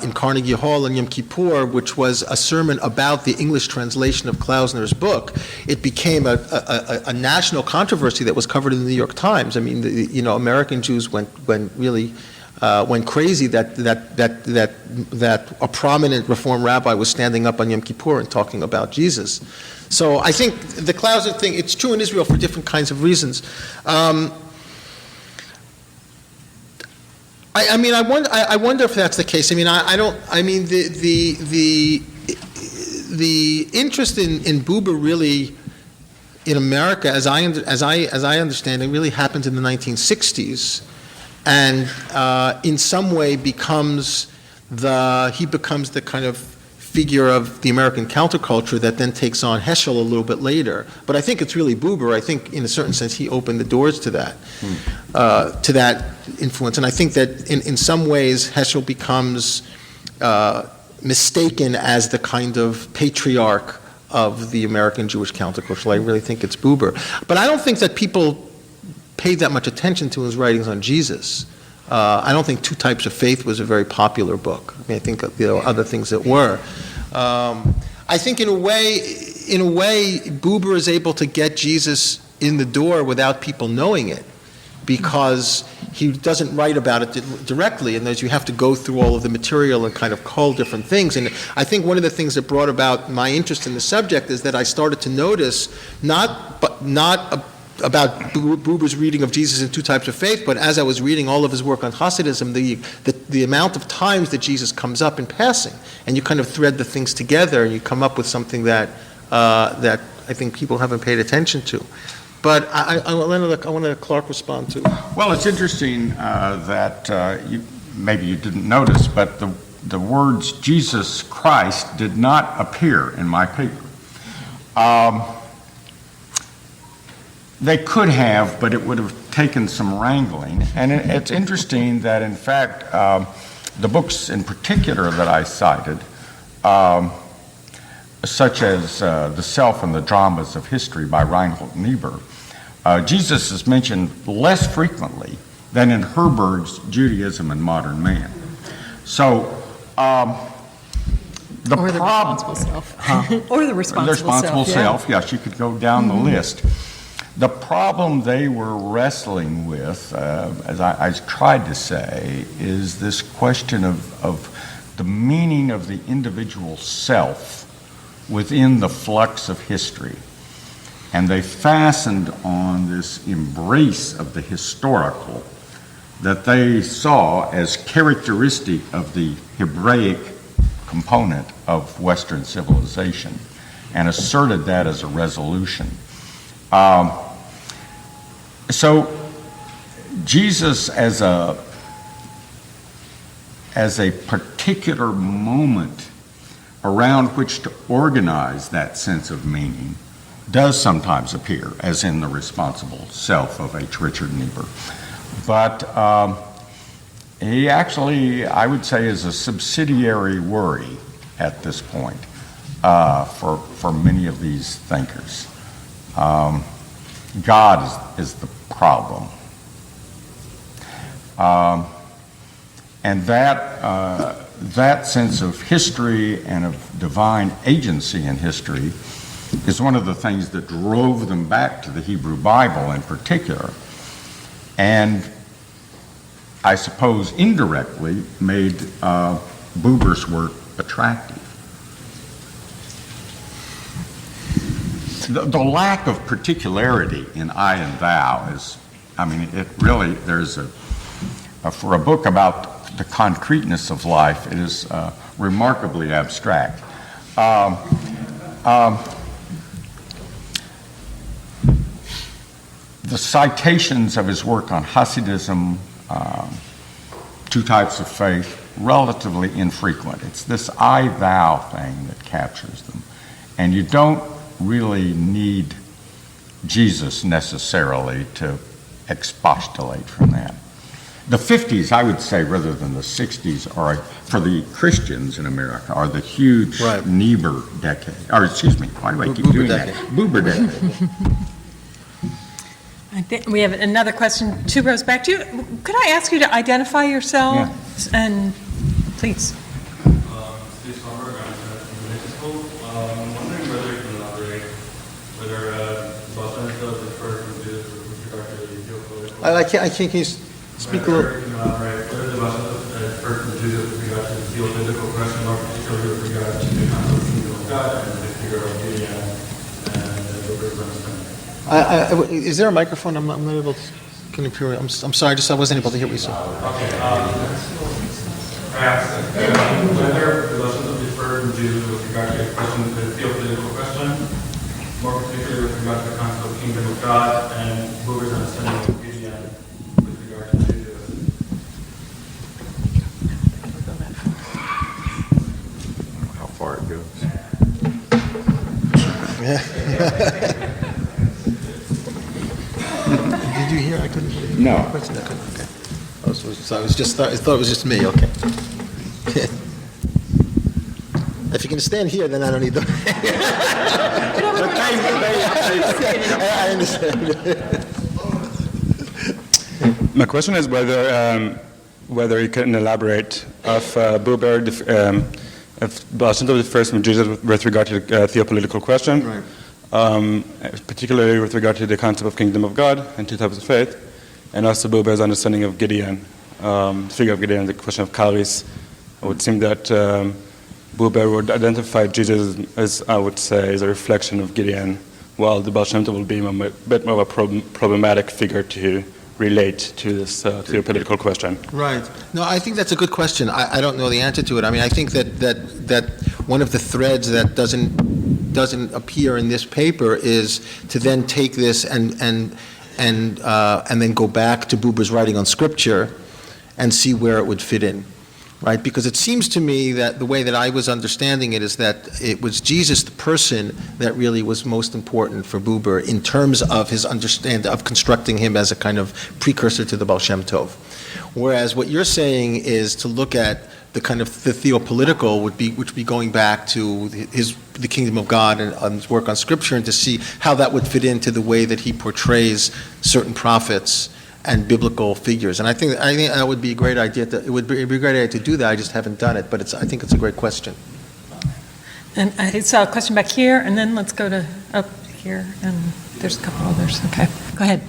in Carnegie Hall in Yom Kippur, which was a sermon about the English translation of Klausner's book, it became a national controversy that was covered in the New York Times. American Jews went crazy that a prominent Reform rabbi was standing up on Yom Kippur and talking about Jesus. So I think the Klausner thing, it's true in Israel for different kinds of reasons. I wonder if that's the case. The interest in Buber really in America, as I understand it, really happened in the 1960s. And in some way he becomes the kind of figure of the American counterculture that then takes on Heschel a little bit later. But I think it's really Buber. I think in a certain sense he opened the doors to that influence. And I think that in some ways Heschel becomes mistaken as the kind of patriarch of the American Jewish counterculture. I really think it's Buber. But I don't think that people paid that much attention to his writings on Jesus. I don't think Two Types of Faith was a very popular book. I think there are other things that were. I think in a way, Buber is able to get Jesus in the door without people knowing it, because he doesn't write about it directly, and you have to go through all of the material and kind of cull different things. And I think one of the things that brought about my interest in the subject is that I started to notice not Buber's reading of Jesus in Two Types of Faith, but as I was reading all of his work on Hasidism, the amount of times that Jesus comes up in passing, and you kind of thread the things together, and you come up with something that I think people haven't paid attention to. But I want to let Clark respond to. Well, it's interesting that maybe you didn't notice, but the words Jesus Christ did not appear in my paper. They could have, but it would have taken some wrangling. And it's interesting that, in fact, the books in particular that I cited, such as The Self and the Dramas of History by Reinhold Niebuhr, Jesus is mentioned less frequently than in Herberg's Judaism and Modern Man. So, the responsible self. Or the responsible self. Yes, you could go down the list. The problem they were wrestling with, as I tried to say, is this question of the meaning of the individual self within the flux of history. And they fastened on this embrace of the historical that they saw as characteristic of the Hebraic component of Western civilization and asserted that as a resolution. So Jesus as a particular moment around which to organize that sense of meaning does sometimes appear, as in the responsible self of H. Richard Niebuhr. But he actually, I would say, is a subsidiary worry at this point for many of these thinkers. God is the problem. And that sense of history and of divine agency in history is one of the things that drove them back to the Hebrew Bible in particular, and I suppose indirectly made Buber's work attractive. The lack of particularity in I and thou is, it really, for a book about the concreteness of life, it is remarkably abstract. The citations of his work on Hasidism, Two Types of Faith, relatively infrequent. It's this I-thou thing that captures them. And you don't really need Jesus necessarily to expostulate from that. The 50s, I would say, rather than the 60s, are, for the Christians in America, are the huge Niebuhr decade. Or, excuse me, why do I keep doing that? Buber decade. I think we have another question, two rows back to you. Could I ask you to identify yourself? Yeah. And please. I'm wondering whether you can elaborate whether Boston does refer to this with regard to the geopolitical. I can't. Can you speak a little? Whether you can elaborate whether the Boston refer to this with regard to the geopolitical question, or particularly with regard to the concept of kingdom of God and the figure of Gideon and the Buber's understanding. Is there a microphone? I'm not able to. Can you hear? I'm sorry. I wasn't able to hear what you said. Okay. Perhaps whether the lessons of deferred from Jesus with regard to the question, the theopolitical question, more particularly with regard to the concept of kingdom of God and Buber's understanding of Gideon with regard to Judaism. How far it goes. Did you hear? I couldn't hear. No. Okay. I thought it was just me. Okay. If you can stand here, then I don't need the. I understand. My question is whether you can elaborate of Buber, if Boston refers from Jesus with regard to the theopolitical question, Right. Particularly with regard to the concept of kingdom of God and two types of faith, and also Buber's understanding of Gideon, the figure of Gideon, the question of Calvis. It would seem that Buber would identify Jesus as, I would say, as a reflection of Gideon while the Baal Shem Tov will be a bit more of a problematic figure to relate to this theopolitical question. Right. No, I think that's a good question. I don't know the answer to it. I mean, I think that one of the threads that doesn't appear in this paper is to then take this and then go back to Buber's writing on Scripture and see where it would fit in, right? Because it seems to me that the way that I was understanding it is that it was Jesus, the person, that really was most important for Buber in terms of his understanding of constructing him as a kind of precursor to the Baal Shem Tov. Whereas what you're saying is to look at the kind of the theopolitical which would be going back to the kingdom of God and his work on Scripture, and to see how that would fit into the way that he portrays certain prophets and biblical figures. And I think that would be a great idea. It would be a great idea to do that. I just haven't done it, but I think it's a great question. And I saw a question back here, and then let's go to up here, and there's a couple others. Okay, go ahead.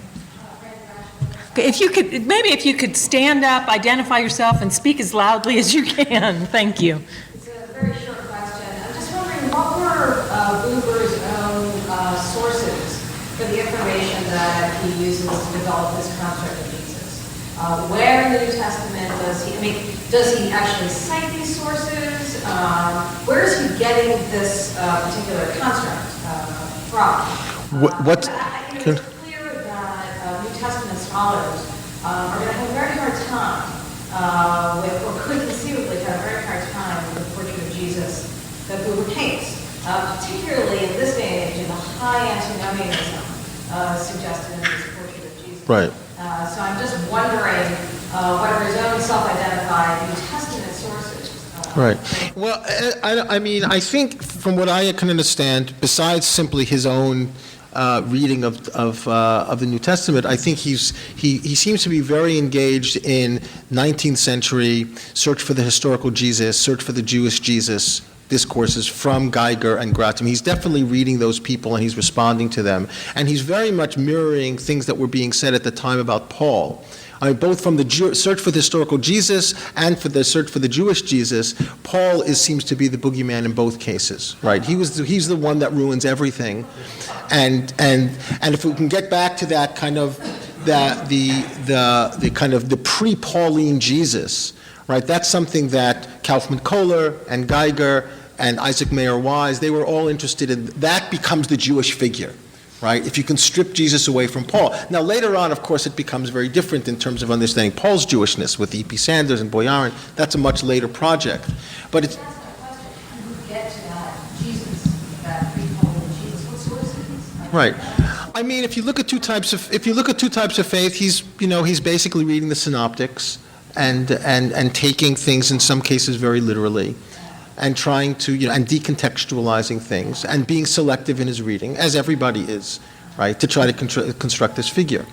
Okay, if you could stand up, identify yourself, and speak as loudly as you can. Thank you. It's a very short question. I'm just wondering, what were Buber's own sources for the information that he uses to develop this construct of Jesus? Where in the New Testament does he actually cite these sources? Where is he getting this particular construct from? What? Testament scholars are going to have a very hard time or could conceivably have a very hard time with the portrait of Jesus that Buber paints, particularly in this day and age in the high antinomianism suggested in this portrait of Jesus. Right. So I'm just wondering what are his own self-identified New Testament sources. Right. Well, I think from what I can understand, besides simply his own reading of the New Testament, I think he seems to be very engaged in 19th century search for the historical Jesus, search for the Jewish Jesus discourses from Geiger and Gratz. He's definitely reading those people and he's responding to them, and he's very much mirroring things that were being said at the time about Paul. Both from the search for the historical Jesus and for the search for the Jewish Jesus, Paul seems to be the boogeyman in both cases, right? He's the one that ruins everything, and if we can get back to that kind of the kind of the pre-Pauline Jesus, right? That's something that Kaufmann Kohler and Geiger and Isaac Mayer Wise, they were all interested in. That becomes the Jewish figure. Right? If you can strip Jesus away from Paul. Now, later on, of course, it becomes very different in terms of understanding Paul's Jewishness with E.P. Sanders and Boyarin. That's a much later project. But it's... Get to that Jesus, that pre-Pauline Jesus. What sources? Right. I mean, if you look at two types of faith, he's basically reading the synoptics and taking things in some cases very literally, and trying to, and decontextualizing things, and being selective in his reading, as everybody is, right, to try to construct this figure,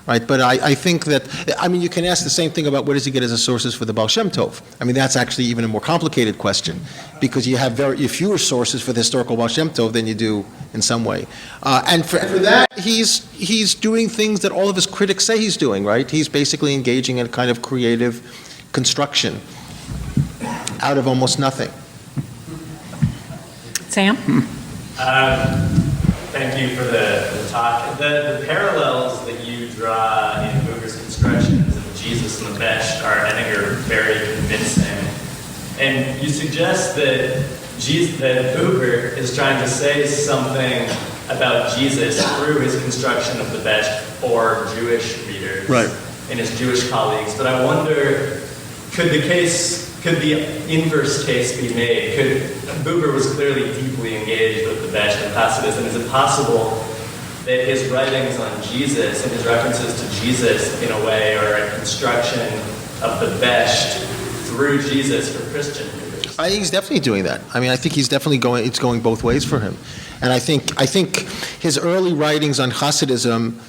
right? But I think that, you can ask the same thing about where does he get his sources for the Baal Shem Tov. That's actually even a more complicated question, because you have very fewer sources for the historical Baal Shem Tov than you do in some way. And for that, he's doing things that all of his critics say he's doing, right? He's basically engaging in a kind of creative construction out of almost nothing. Sam? Thank you for the talk. The parallels that you draw in Buber's constructions of Jesus and the Besh I think, are very convincing. And you suggest that Buber is trying to say something about Jesus through his construction of the Besh for Jewish readers and his Jewish colleagues. But I wonder, could the inverse case be made? Buber was clearly deeply engaged with the Besh and Hasidism. Is it possible that his writings on Jesus and his references to Jesus, in a way, are a construction of the Besh through Jesus for Christian readers? I think he's definitely doing that. I think he's definitely it's going both ways for him. And I think his early writings on Hasidism,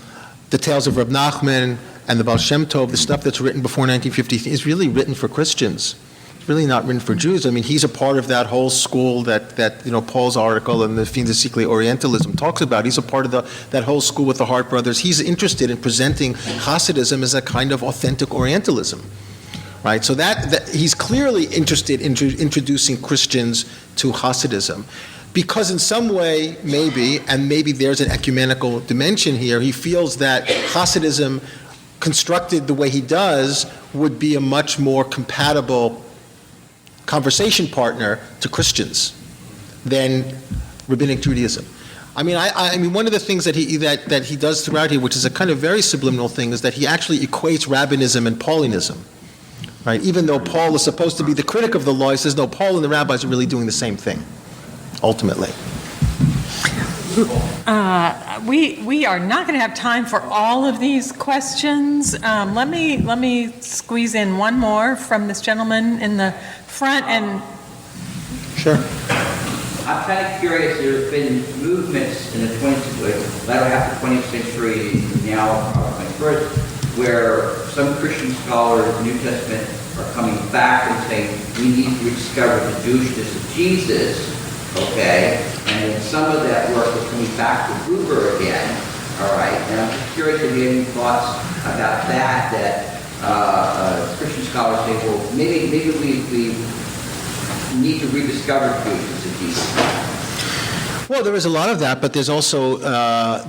the Tales of Reb Nachman and the Baal Shem Tov, the stuff that's written before 1950, is really written for Christians. Really not written for Jews. He's a part of that whole school that Paul's article and the Fiendically Orientalism talks about. He's a part of that whole school with the Hart brothers. He's interested in presenting Hasidism as a kind of authentic Orientalism, right? So that he's clearly interested in introducing Christians to Hasidism. because in some way, maybe, and maybe there's an ecumenical dimension here, he feels that Hasidism, constructed the way he does, would be a much more compatible conversation partner to Christians than Rabbinic Judaism. I mean, one of the things that he does throughout here, which is a kind of very subliminal thing, is that he actually equates Rabbinism and Paulinism, right? Even though Paul is supposed to be the critic of the law, he says, no, Paul and the rabbis are really doing the same thing, ultimately. We are not going to have time for all of these questions. Let me squeeze in one more from this gentleman in the front and. Sure. I'm kind of curious, there have been movements in the latter half of the 20th century, now probably 21st, where some Christian scholars of the New Testament are coming back and saying, we need to rediscover the Jewishness of Jesus, okay? And then some of that work is coming back to Buber again, all right? And I'm just curious if you have any thoughts about that Christian scholars say, well, maybe we need to rediscover the Jewishness of Jesus. Well, there is a lot of that, but there's also a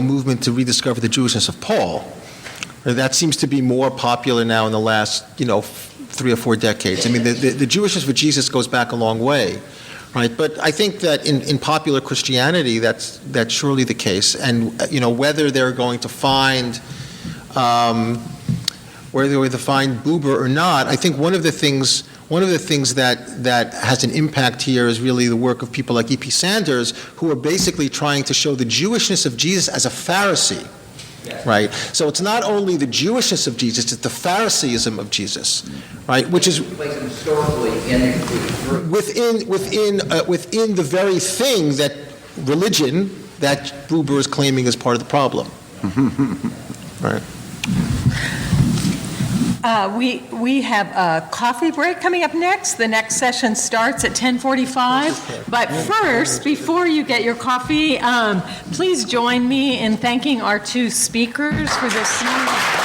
movement to rediscover the Jewishness of Paul. That seems to be more popular now in the last 3 or 4 decades. I mean, the Jewishness of Jesus goes back a long way, right? But I think that in popular Christianity, that's surely the case. And whether they're going to find Buber or not, I think one of the things that has an impact here is really the work of people like E.P. Sanders, who are basically trying to show the Jewishness of Jesus as a Pharisee, right? So it's not only the Jewishness of Jesus, it's the Phariseeism of Jesus, right? Which is within the very thing that religion that Buber is claiming is part of the problem, right? We have a coffee break coming up next. The next session starts at 10:45. But first, before you get your coffee, please join me in thanking our 2 speakers for this morning.